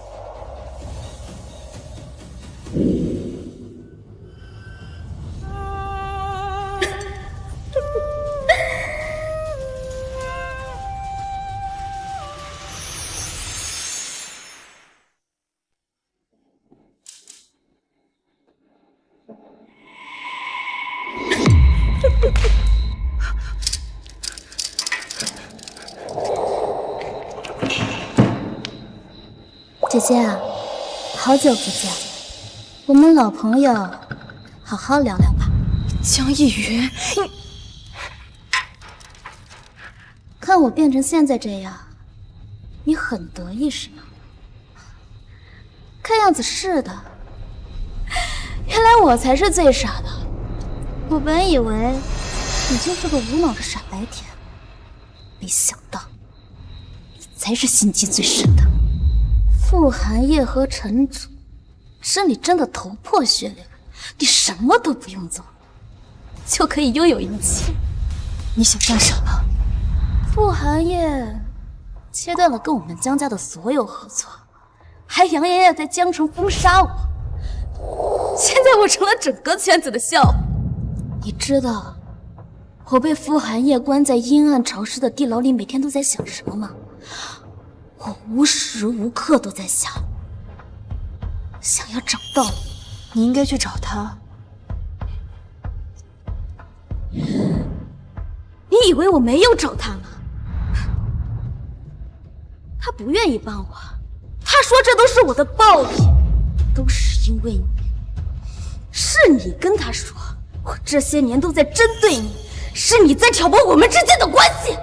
Speaker 12: 姐姐啊，好久不见，我们老朋友，好好聊聊吧。
Speaker 2: 江逸云，你
Speaker 5: 看我变成现在这样，你很得意是吗？看样子是的。原来我才是最傻的，我本以为你就是个无脑的傻白甜，没想到你才是心机最深的。傅寒夜和陈祖，这里真的头破血流，你什么都不用做，就可以拥有一切。
Speaker 2: 你想干什么？
Speaker 5: 傅寒夜切断了跟我们江家的所有合作，还扬言要在江城封杀我。现在我成了整个圈子的笑话。你知道我被傅寒夜关在阴暗潮湿的地牢里，每天都在想什么吗？我无时无刻都在想要找到你。
Speaker 2: 你应该去找他。
Speaker 5: 你以为我没有找他吗？他不愿意帮我，他说这都是我的报应，都是因为你。是你跟他说我这些年都在针对你，是你在挑拨我们之间的关系。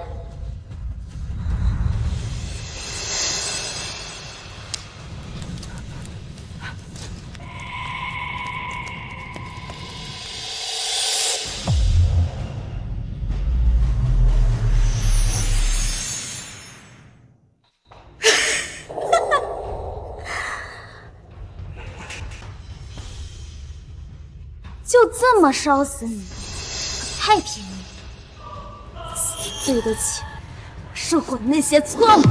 Speaker 5: 就这么烧死你，可太便宜了。谁对得起受过的那些错吗？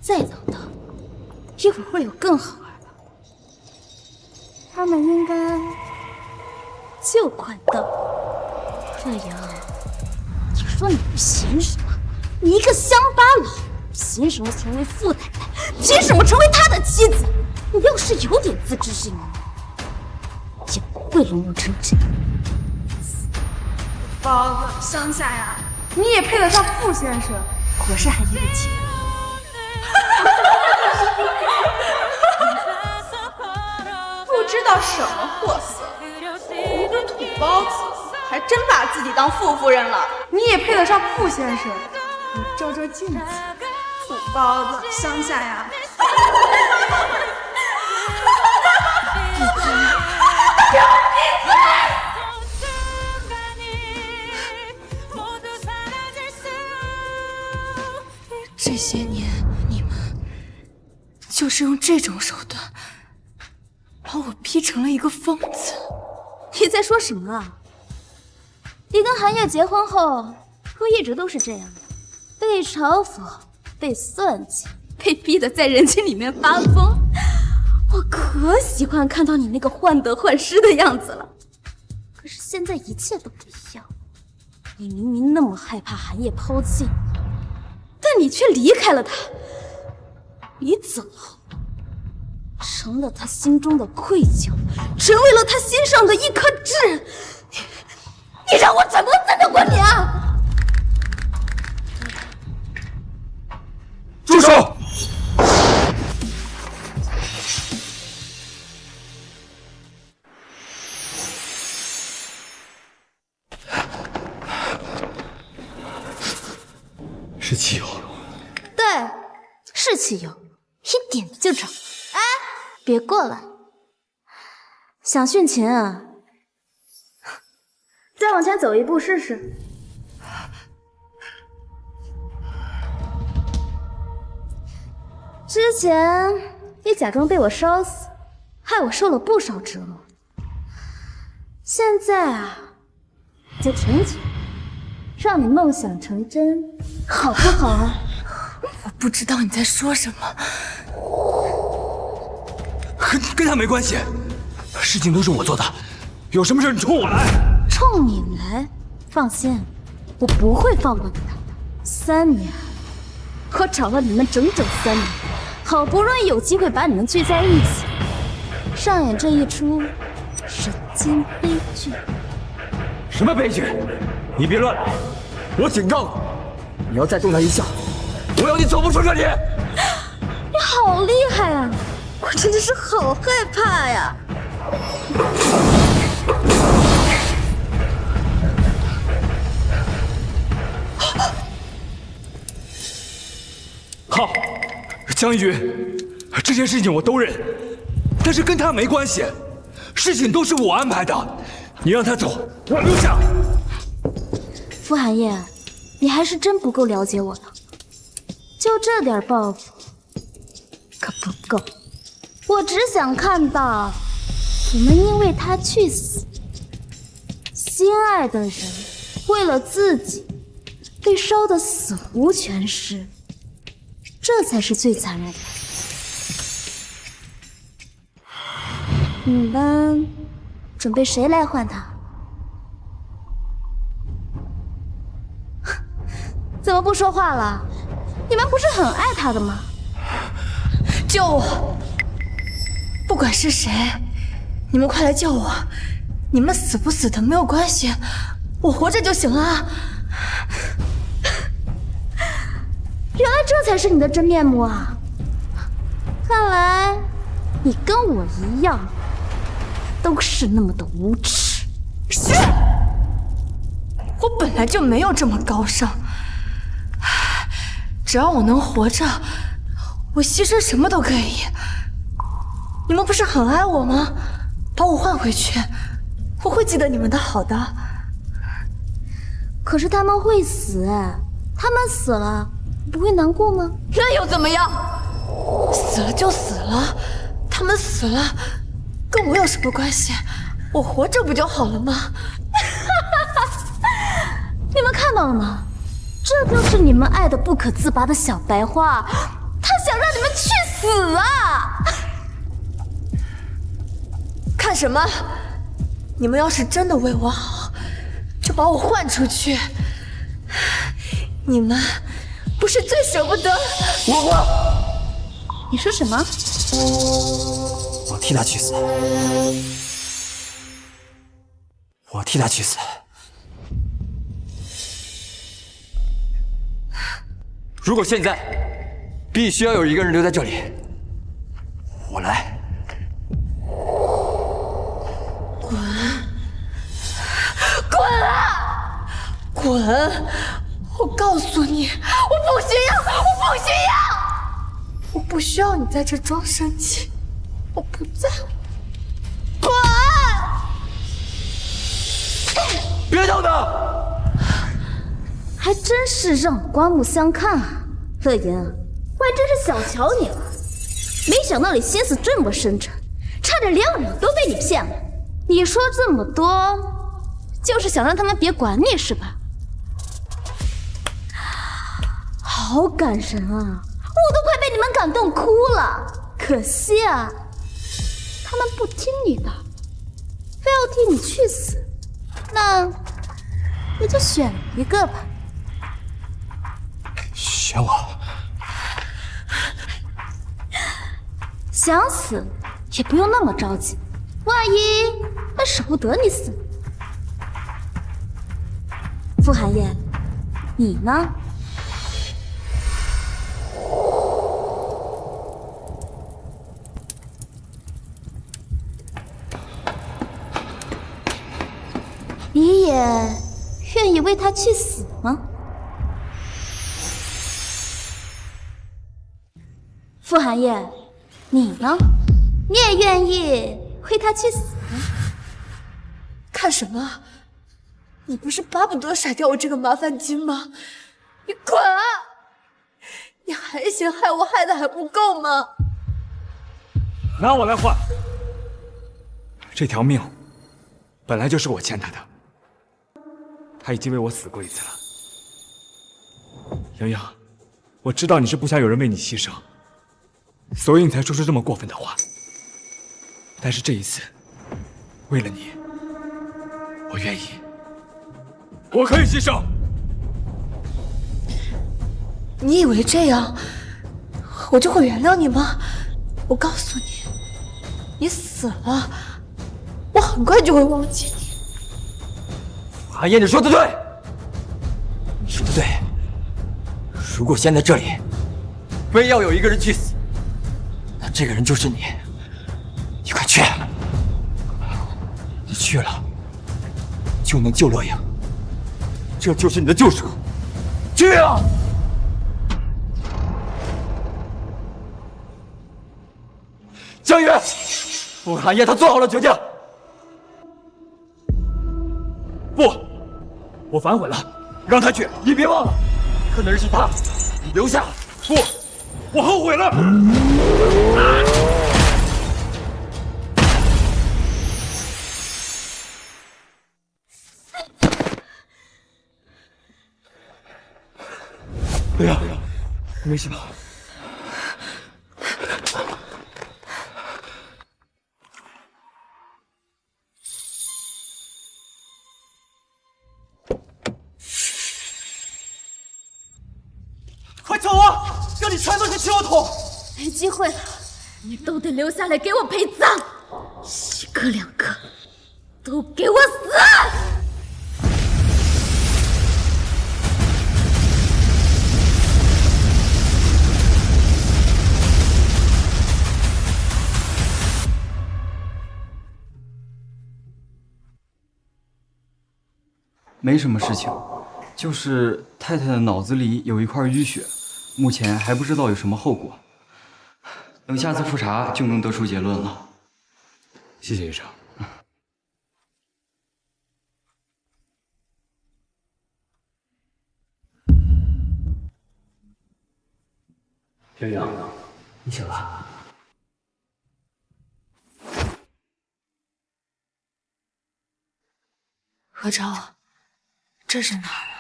Speaker 5: 再等等，一会儿会有更好玩的。他们应该就快到了。乐莹，你说你凭什么？你一个乡巴佬，凭什么成为傅太太？凭什么成为他的妻子？你要是有点自知之明，也不会沦落成这样。
Speaker 6: 包子，乡下呀，你也配得上傅先生，果是寒夜的妻。
Speaker 16: 不知道什么货色，一个土包子，还真把自己当傅夫人了。
Speaker 6: 你也配得上傅先生，你照照镜子，土包子，乡下呀。
Speaker 2: 这些年，你们就是用这种手段把我逼成了一个疯子。
Speaker 5: 你在说什么啊？你跟韩烨结婚后，不一直都是这样的，被嘲讽，被算计，被逼得在人群里面发疯。我可喜欢看到你那个患得患失的样子了。可是现在一切都不一样，你明明那么害怕韩烨抛弃你，但你却离开了他。你走后，成了他心中的愧疚，成为了他心上的一颗痣。你让我怎么恨得过你啊！
Speaker 20: 住手！是汽油。
Speaker 5: 对，是汽油，一点就着。哎，别过来！想殉情啊？再往前走一步试试。之前你假装被我烧死，害我受了不少折磨。现在啊，就成全，让你梦想成真，好不好啊？
Speaker 18: 我不知道你在说什么，
Speaker 20: 跟他没关系，事情都是我做的，有什么事你冲我来。
Speaker 5: 冲你来？放心，我不会放过你的。3年，我找了你们整整3年，好不容易有机会把你们聚在一起，上演这一出人间悲剧。
Speaker 20: 什么悲剧？你别乱来！我警告你，你要再动他一下，我要你走不出这里！
Speaker 5: 你好厉害啊！我真的是好害怕呀！
Speaker 20: 好，江一云，这件事情我都认，但是跟他没关系，事情都是我安排的，你让他走，我留下。
Speaker 5: 傅寒夜，你还是真不够了解我的，就这点报复可不够。我只想看到你们因为他去死，心爱的人为了自己被烧得死无全尸，这才是最残忍的。你们准备谁来换他？怎么不说话了？你们不是很爱他的吗？
Speaker 18: 救我！不管是谁，你们快来救我！你们死不死的没有关系，我活着就行了。
Speaker 5: 原来这才是你的真面目啊！看来你跟我一样，都是那么的无耻。
Speaker 18: 是，我本来就没有这么高尚。只要我能活着，我牺牲什么都可以。你们不是很爱我吗？把我换回去，我会记得你们的好的。
Speaker 5: 可是他们会死，他们死了，不会难过吗？
Speaker 18: 那又怎么样？死了就死了，他们死了，跟我有什么关系？我活着不就好了吗？
Speaker 5: 你们看到了吗？这就是你们爱的不可自拔的小白花，他想让你们去死啊！
Speaker 18: 看什么？你们要是真的为我好，就把我换出去。你们不是最舍不得
Speaker 20: 我？
Speaker 5: 你说什么？
Speaker 3: 我替他去死！我替他去死！
Speaker 11: 如果现在必须要有一个人留在这里，我来。
Speaker 18: 滚！滚啊！滚！我告诉你，我不需要，我不需要，我不需要你在这装生气，我不在乎。滚！
Speaker 11: 别动他！
Speaker 5: 还真是让我刮目相看啊，乐言，我还真是小瞧你了，没想到你心思这么深沉，差点连我都被你骗了。你说这么多，就是想让他们别管你是吧？好感人啊！我都快被你们感动哭了。可惜啊，他们不听你的，非要替你去死。那就选一个吧。
Speaker 3: 选我？
Speaker 5: 想死也不用那么着急，万一他舍不得你死。傅寒夜，你呢？你也愿意为他去死吗？傅寒夜，你呢？你也愿意为他去死吗？
Speaker 18: 看什么？你不是巴不得甩掉我这个麻烦精吗？你滚啊！你还嫌害我害的还不够吗？
Speaker 20: 拿我来换。这条命本来就是我欠他的，他已经为我死过一次了。洋洋，我知道你是不想有人为你牺牲，所以你才说出这么过分的话。但是这一次，为了你，我愿意，我可以牺牲。
Speaker 18: 你以为这样我就会原谅你吗？我告诉你，你死了，我很快就会忘记你。
Speaker 11: 寒夜，你说的对，你说的对。如果现在这里非要有一个人去死，那这个人就是你。你快去，你去了就能救乐影，这就是你的救赎。去啊！江宇，傅寒夜他做好了决定。
Speaker 20: 不，我反悔了，让他去。
Speaker 11: 你别忘了，可能是他，你留下。
Speaker 20: 不，我后悔了。
Speaker 11: 不要，没事吧？
Speaker 3: 快走啊！这里全都是血桶。
Speaker 5: 没机会了，你都得留下来给我陪葬，一个两个都给我死！
Speaker 7: 没什么事情，就是太太的脑子里有一块淤血，目前还不知道有什么后果，等下次复查就能得出结论了。
Speaker 20: 谢谢医生。
Speaker 14: 洋洋，你醒了。
Speaker 18: 何超，这是哪儿啊？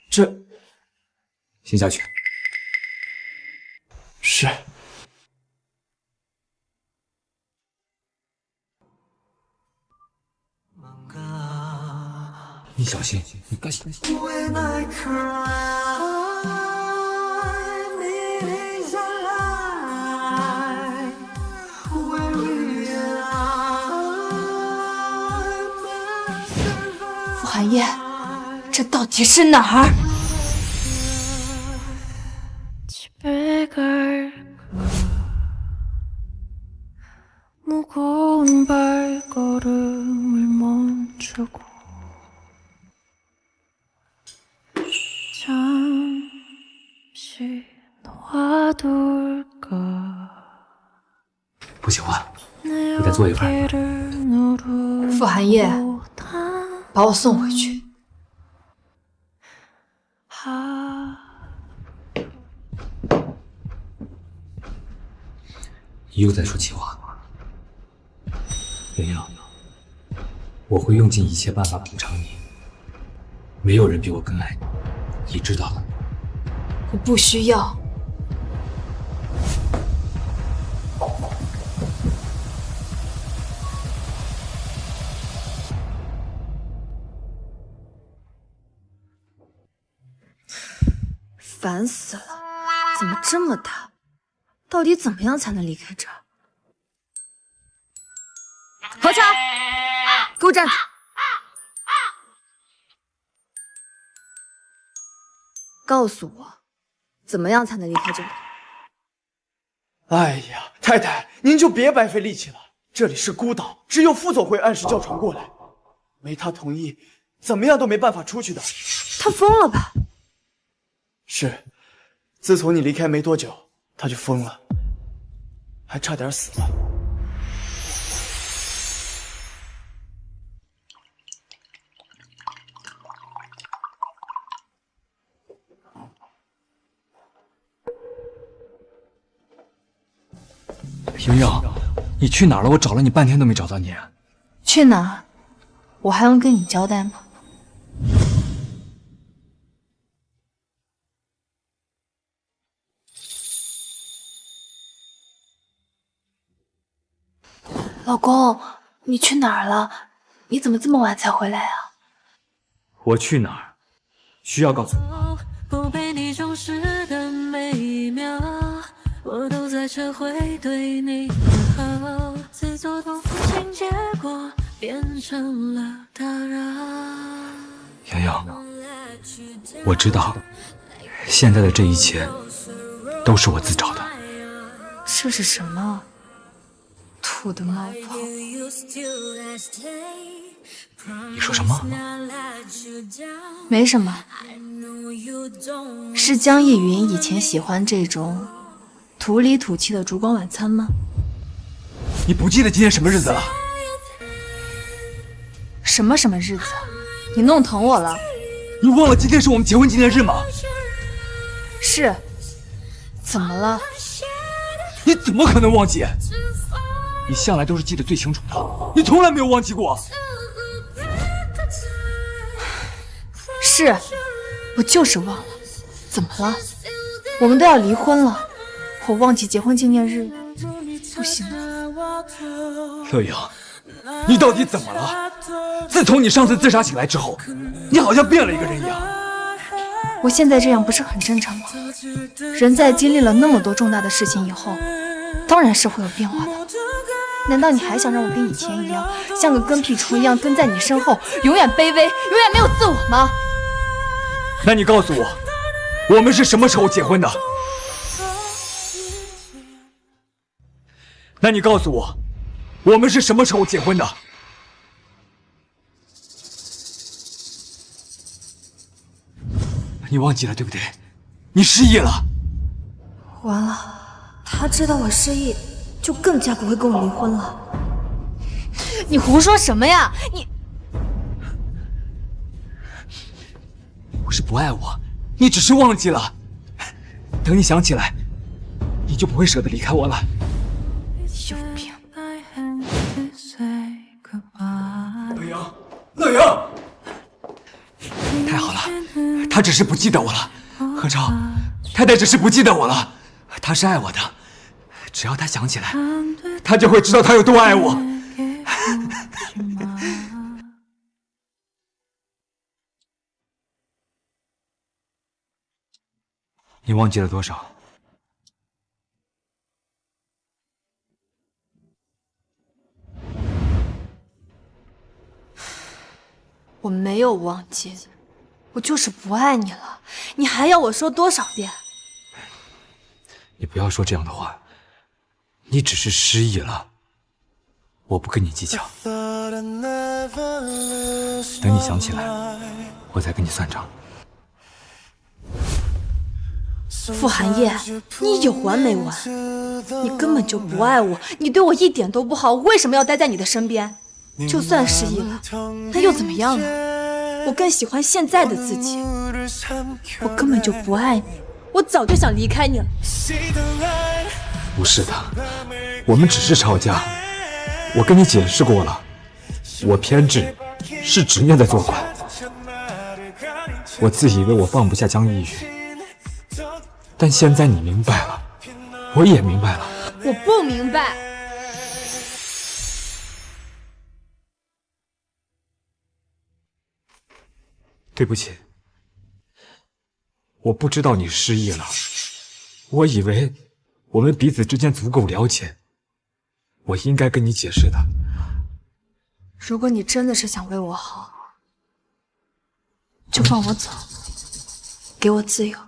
Speaker 3: 这，
Speaker 20: 先下去。
Speaker 3: 是。
Speaker 20: 你小心，你赶紧。
Speaker 18: 傅寒夜，这到底是哪儿？
Speaker 17: 무거운 발걸음을 멈추고 잠시 놓아둘까
Speaker 14: 不喜欢，你再坐一会儿。
Speaker 18: 傅寒夜，把我送回去。
Speaker 14: 你又在说气话。洋洋，
Speaker 20: 我会用尽一切办法补偿你。没有人比我更爱你，你知道的。
Speaker 18: 我不需要。烦死了，怎么这么大？到底怎么样才能离开这儿？何超，给我站住！告诉我，怎么样才能离开这里？
Speaker 3: 哎呀，太太，您就别白费力气了。这里是孤岛，只有副总会按时叫船过来，没他同意，怎么样都没办法出去的。
Speaker 18: 他疯了吧？
Speaker 3: 是，自从你离开没多久，他就疯了，还差点死了。
Speaker 20: 莹莹，你去哪儿了？我找了你半天都没找到你。
Speaker 18: 去哪儿？我还用跟你交代吗？老公，你去哪儿了？你怎么这么晚才回来啊？
Speaker 20: 我去哪儿？需要告诉你吗？
Speaker 17: 不被你重视的每一秒，我都在撤回对你的好，自作多福情结果变成了打扰。
Speaker 20: 莹莹，我知道，现在的这一切都是我自找的。
Speaker 18: 这是什么？土的冒泡！
Speaker 20: 你说什么？
Speaker 18: 没什么，是江逸云以前喜欢这种土里土气的烛光晚餐吗？
Speaker 20: 你不记得今天什么日子了？
Speaker 18: 什么日子？你弄疼我了？
Speaker 20: 你忘了今天是我们结婚纪念日吗？
Speaker 18: 是。怎么了？
Speaker 20: 你怎么可能忘记？你向来都是记得最清楚的，你从来没有忘记过。
Speaker 18: 是，我就是忘了。怎么了？我们都要离婚了，我忘记结婚纪念日不行吗？
Speaker 20: 乐莹，你到底怎么了？自从你上次自杀醒来之后，你好像变了一个人一样。
Speaker 18: 我现在这样不是很正常吗？人在经历了那么多重大的事情以后，当然是会有变化的。难道你还想让我跟以前一样，像个跟屁虫一样跟在你身后，永远卑微，永远没有自我吗？
Speaker 20: 那你告诉我，我们是什么时候结婚的？那你告诉我，我们是什么时候结婚的？你忘记了对不对？你失忆了。
Speaker 18: 完了，他知道我失忆，就更加不会跟我离婚了。你胡说什么呀？你
Speaker 20: 不是不爱我，你只是忘记了。等你想起来，你就不会舍得离开我了。
Speaker 18: 有病！
Speaker 20: 乐莹，太好了，他只是不记得我了。何超，太太只是不记得我了，他是爱我的。只要他想起来，他就会知道他有多爱我。你忘记了多少？
Speaker 18: 我没有忘记，我就是不爱你了。你还要我说多少遍？
Speaker 20: 你不要说这样的话，你只是失忆了，我不跟你计较。等你想起来，我再跟你算账。
Speaker 18: 傅寒夜，你有完没完？你根本就不爱我，你对我一点都不好，我为什么要待在你的身边？就算失忆了，那又怎么样呢？我更喜欢现在的自己。我根本就不爱你，我早就想离开你了。
Speaker 20: 不是的，我们只是吵架，我跟你解释过了，我偏执，是执念在作怪。我自以为我放不下江逸云，但现在你明白了，我也明白了。
Speaker 6: 我不明白。
Speaker 20: 对不起，我不知道你失忆了，我以为我们彼此之间足够了解，我应该跟你解释的。
Speaker 18: 如果你真的是想为我好，就放我走，给我自由。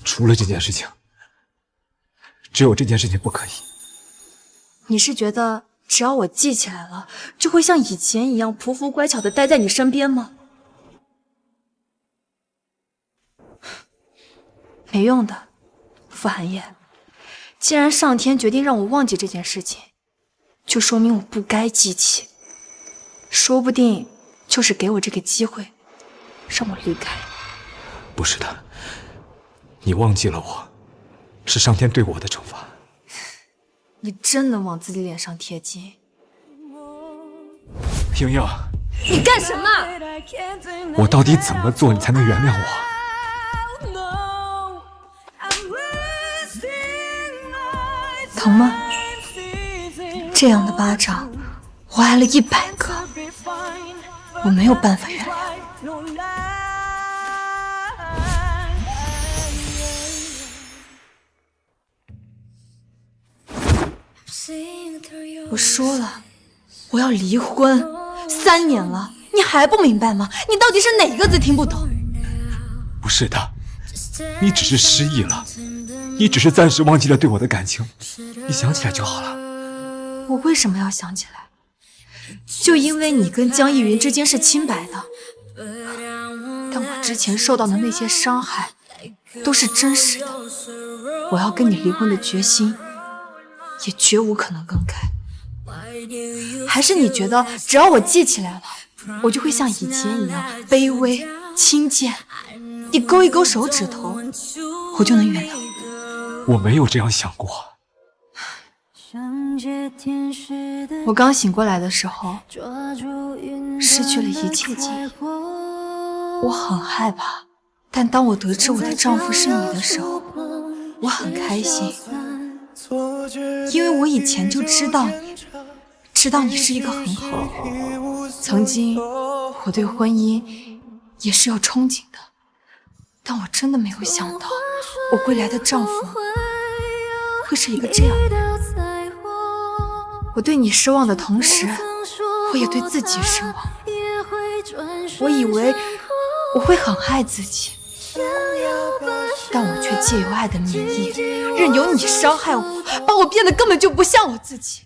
Speaker 20: 除了这件事情，只有这件事情不可以。
Speaker 18: 你是觉得只要我记起来了，就会像以前一样匍匐乖巧的待在你身边吗？没用的，傅寒夜。既然上天决定让我忘记这件事情，就说明我不该记起。说不定就是给我这个机会，让我离开。
Speaker 20: 不是的，你忘记了我，是上天对我的惩罚。
Speaker 18: 你真能往自己脸上贴金。
Speaker 20: 莹莹，
Speaker 6: 你干什么？
Speaker 20: 我到底怎么做你才能原谅我？
Speaker 18: 疼吗？这样的巴掌，我挨了100个，我没有办法原谅。我说了，我要离婚，3年了，你还不明白吗？你到底是哪个字听不懂？
Speaker 20: 不是的，你只是失忆了，你只是暂时忘记了对我的感情，你想起来就好了。
Speaker 18: 我为什么要想起来？就因为你跟江逸云之间是清白的，但我之前受到的那些伤害都是真实的。我要跟你离婚的决心也绝无可能更改。还是你觉得只要我记起来了，我就会像以前一样卑微轻贱，你勾一勾手指头，我就能原谅你？
Speaker 20: 我没有这样想过。
Speaker 18: 我刚醒过来的时候，失去了一切记忆，我很害怕。但当我得知我的丈夫是你的时候，我很开心，因为我以前就知道你是一个很好的人。曾经我对婚姻也是有憧憬的，但我真的没有想到我未来的丈夫会是一个这样的人。我对你失望的同时，我也对自己失望。我以为我会很爱自己，但我却借由爱的名义，任由你伤害我，把我变得根本就不像我自己。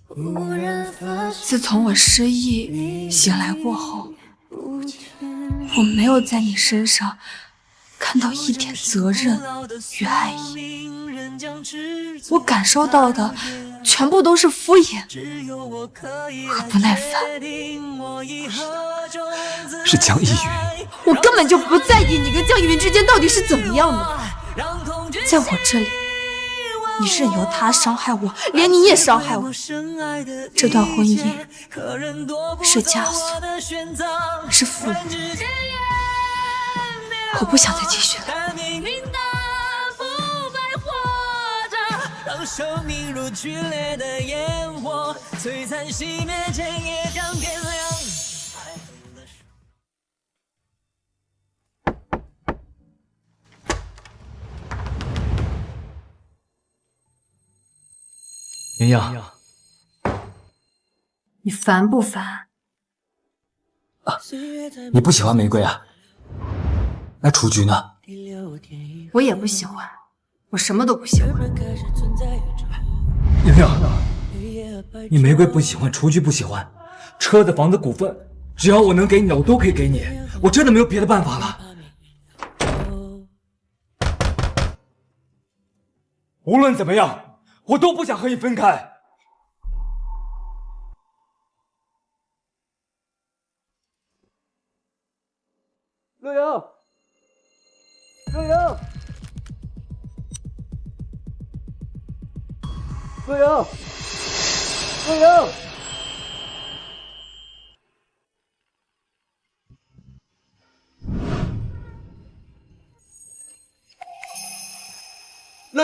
Speaker 18: 自从我失忆醒来过后，我没有在你身上看到一点责任与爱意，我感受到的全部都是敷衍和不耐烦。
Speaker 20: 是江逸云，
Speaker 18: 我根本就不在意你跟江逸云之间到底是怎么样的。在我这里，你任由他伤害我，连你也伤害我。这段婚姻是枷锁，是负担，我不想再继续了。让生命如剧烈的烟火，璀璨熄灭前也将变亮。
Speaker 4: 莹莹，
Speaker 18: 你烦不烦？
Speaker 11: 你不喜欢玫瑰啊？那雏菊呢？
Speaker 18: 我也不喜欢，我什么都不喜欢。
Speaker 20: 莹莹，你玫瑰不喜欢，雏菊不喜欢，车子、房子、股份，只要我能给你的，我都可以给你。我真的没有别的办法了。无论怎么样，我都不想和你分开。
Speaker 3: 乐莹，乐莹，乐莹，乐莹。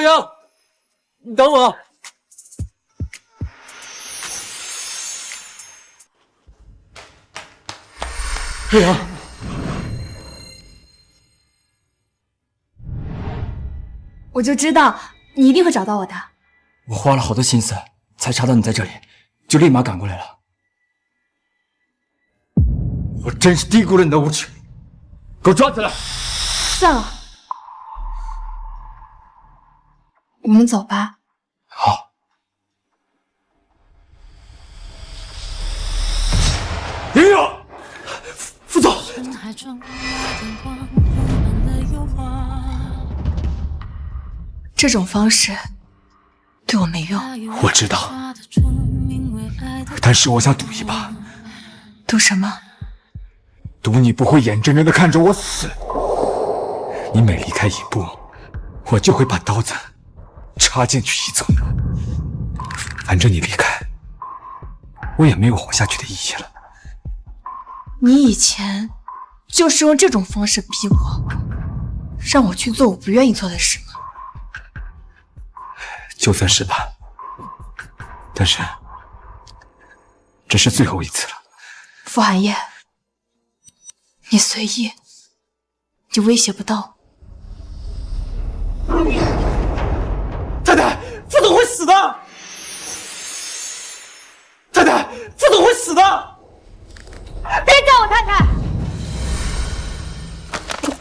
Speaker 20: 乐阳，你等我。乐阳，
Speaker 18: 我就知道你一定会找到我的。
Speaker 7: 我花了好多心思才查到你在这里，就立马赶过来了。
Speaker 20: 我真是低估了你的无耻，给我抓起来！
Speaker 18: 算了，我们走吧。
Speaker 7: 好。
Speaker 20: 林勇，副总。
Speaker 18: 这种方式对我没用。
Speaker 20: 我知道，但是我想赌一把。
Speaker 18: 赌什么？
Speaker 20: 赌你不会眼睁睁地看着我死。你每离开一步，我就会把刀子插进去一层。反正你离开，我也没有活下去的意义了。
Speaker 18: 你以前就是用这种方式逼我，让我去做我不愿意做的事吗？
Speaker 20: 就算是吧，但是这是最后一次了。
Speaker 18: 傅寒夜，你随意，你威胁不到我。
Speaker 3: 太太，副总会死的！太太，副总会死的！
Speaker 16: 别叫我太太！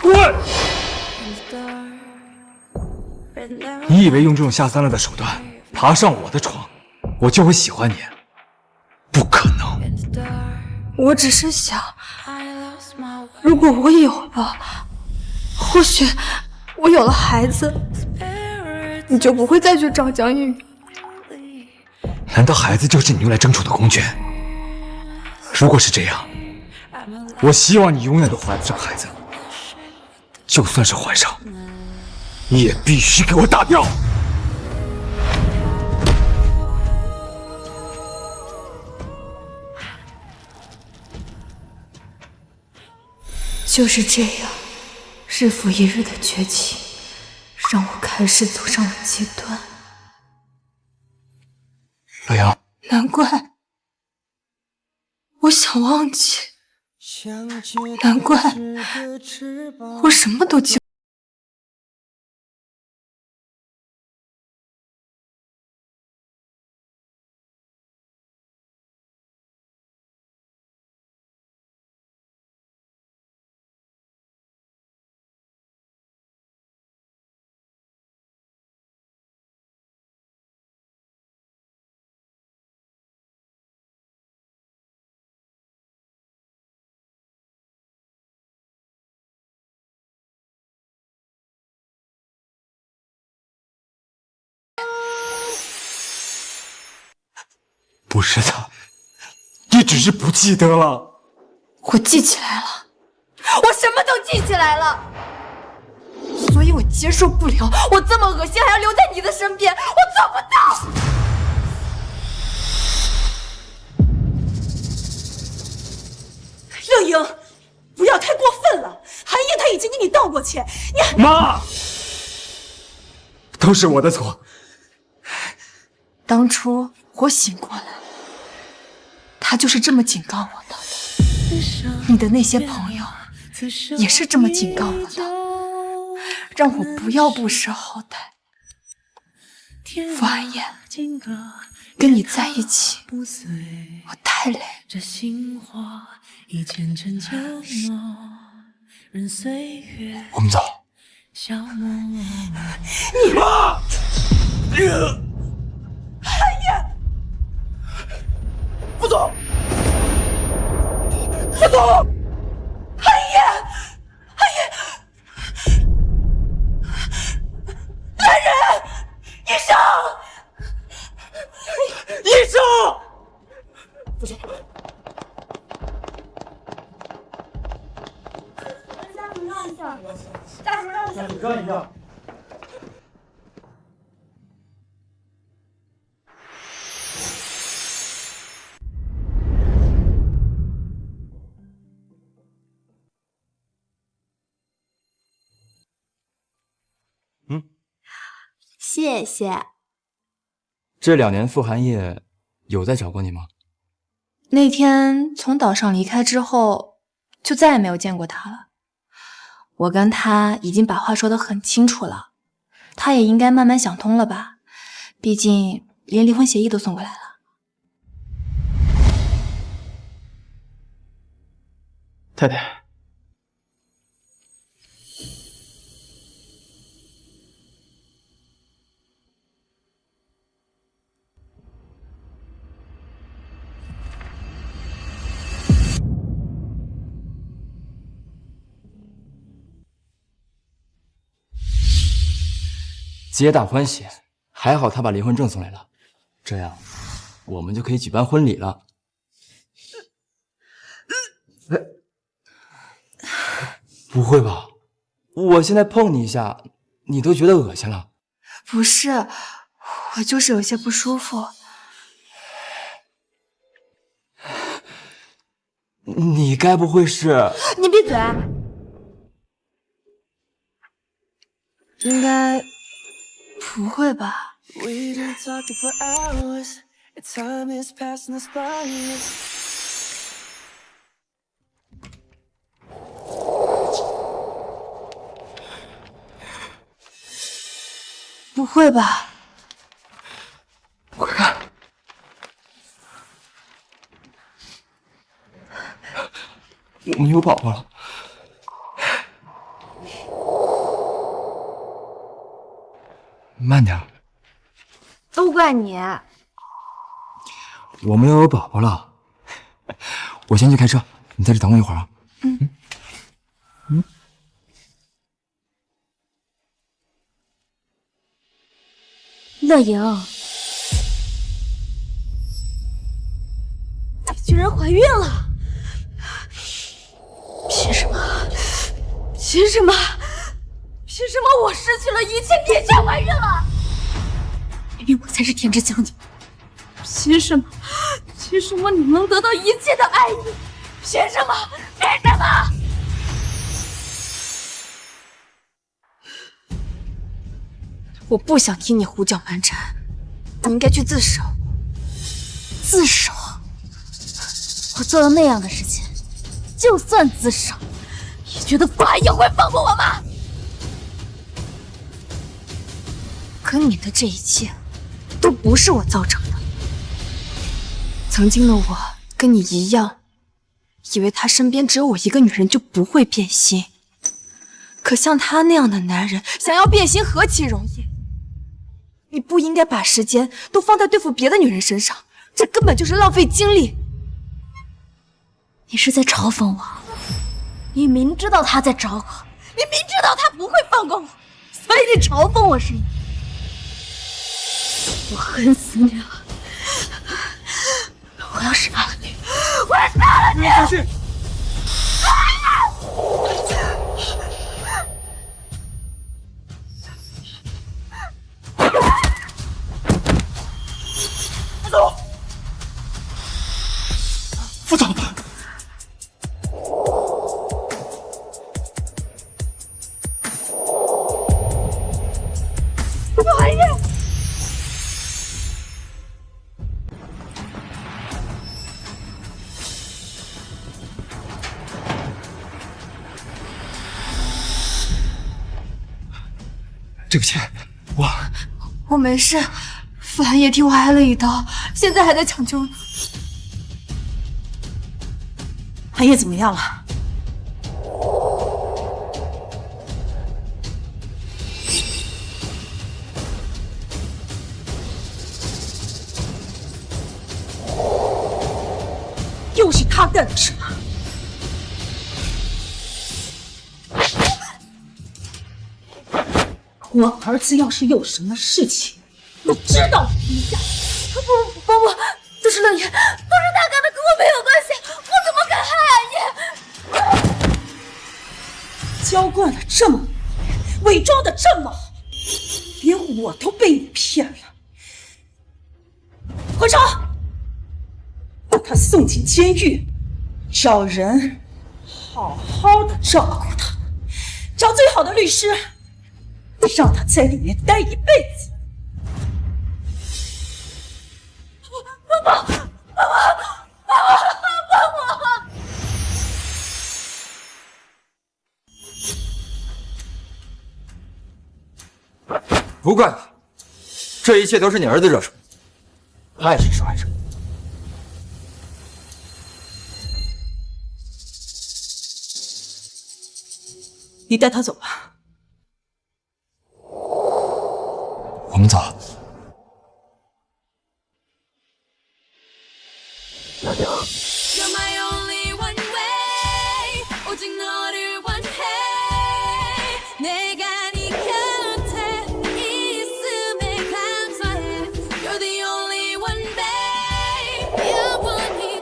Speaker 20: 滚！你以为用这种下三滥的手段爬上我的床，我就会喜欢你？不可能！
Speaker 18: 我只是想，如果我有了，或许我有了孩子，你就不会再去找江映宇。
Speaker 20: 难道孩子就是你用来争宠的工具？如果是这样，我希望你永远都怀不上孩子。就算是怀上，你也必须给我打掉！
Speaker 18: 就是这样，日复一日的崛起，让我开始走上了极端。
Speaker 20: 乐阳，
Speaker 18: 难怪我想忘记，难怪我什么都记不。
Speaker 20: 不是的，你只是不记得了。
Speaker 18: 我记起来了，我什么都记起来了，所以我接受不了，我这么恶心还要留在你的身边，我做不到。
Speaker 1: 乐莹，不要太过分了，寒夜他已经给你道过歉，你还……
Speaker 20: 妈，都是我的错。
Speaker 18: 当初我醒过来，他就是这么警告我的。你的那些朋友也是这么警告我的，让我不要不识好歹。傅寒夜，跟你在一起，我太累。
Speaker 20: 我们走。
Speaker 1: 你
Speaker 20: 妈！
Speaker 1: 寒夜，
Speaker 3: 副总，副总，
Speaker 1: 寒夜，寒夜，来人，医生，
Speaker 3: 医生，副总，
Speaker 16: 家属让一下，家属让一下，
Speaker 3: 让一下。
Speaker 6: 谢谢。
Speaker 7: 这2年傅寒夜有在找过你吗？
Speaker 18: 那天从岛上离开之后，就再也没有见过他了。我跟他已经把话说得很清楚了，他也应该慢慢想通了吧，毕竟连离婚协议都送过来了。
Speaker 3: 太太，
Speaker 7: 皆大欢喜，还好他把离婚证送来了，这样我们就可以举办婚礼了。不会吧？我现在碰你一下，你都觉得恶心了？
Speaker 18: 不是，我就是有些不舒服。
Speaker 7: 你该不会是……
Speaker 18: 你闭嘴！应该不会吧？不会吧？
Speaker 3: 快看，我们有宝宝了。慢点，
Speaker 18: 都怪你！
Speaker 7: 我们又有宝宝了。我先去开车，你在这等我一会儿啊。
Speaker 5: 乐莹，
Speaker 6: 你居然怀孕了！凭什么？凭什么？凭什么我失去了一切，你却怀孕了？
Speaker 5: 明明我才是天之将军。
Speaker 6: 凭什么？凭什么你能得到一切的爱意？凭什么？凭什么？
Speaker 18: 我不想听你胡搅蛮缠，你应该去自首。
Speaker 5: 自首？我做了那样的事情，就算自首，
Speaker 6: 你觉得法也会放过我吗？
Speaker 18: 可你的这一切，都不是我造成的。曾经的我跟你一样，以为他身边只有我一个女人就不会变心。可像他那样的男人，想要变心何其容易。你不应该把时间都放在对付别的女人身上，这根本就是浪费精力。
Speaker 5: 你是在嘲讽我？你明知道他在找我，
Speaker 6: 你明知道他不会放过我，
Speaker 5: 所以你嘲讽我是你。我恨死你了！我要杀了你！
Speaker 6: 我要杀了你！
Speaker 3: 小心！
Speaker 9: 走！
Speaker 3: 副总，
Speaker 6: 哎呀！
Speaker 3: 对不起，
Speaker 18: 我没事。傅寒夜替我挨了一刀，现在还在抢救呢。
Speaker 1: 寒夜怎么样了？又是他干的是吗？我儿子要是有什么事情，你知道一下。
Speaker 6: 不，都是乐言，都是他干的，跟我没有关系，我怎么敢害寒夜？
Speaker 1: 娇惯了这么多年，伪装的这么好，连我都被你骗了。回城，把他送进监狱，找人好好的照顾他，找最好的律师，让他在里面待一辈子。
Speaker 11: 不怪你，这一切都是你儿子惹出来的，他也是受害者。
Speaker 1: 你带他走吧。
Speaker 20: 我们走。
Speaker 17: You're my only one way 오직 너를 원해 내가 네 곁에 있음에 감사해 You're the only one babe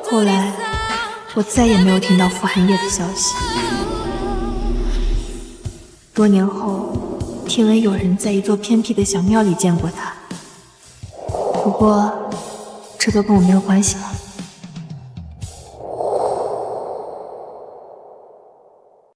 Speaker 2: 后来，我再也没有听到傅寒夜的消息。多年后，听闻有人在一座偏僻的小庙里见过他，不过这都跟我没有关系了。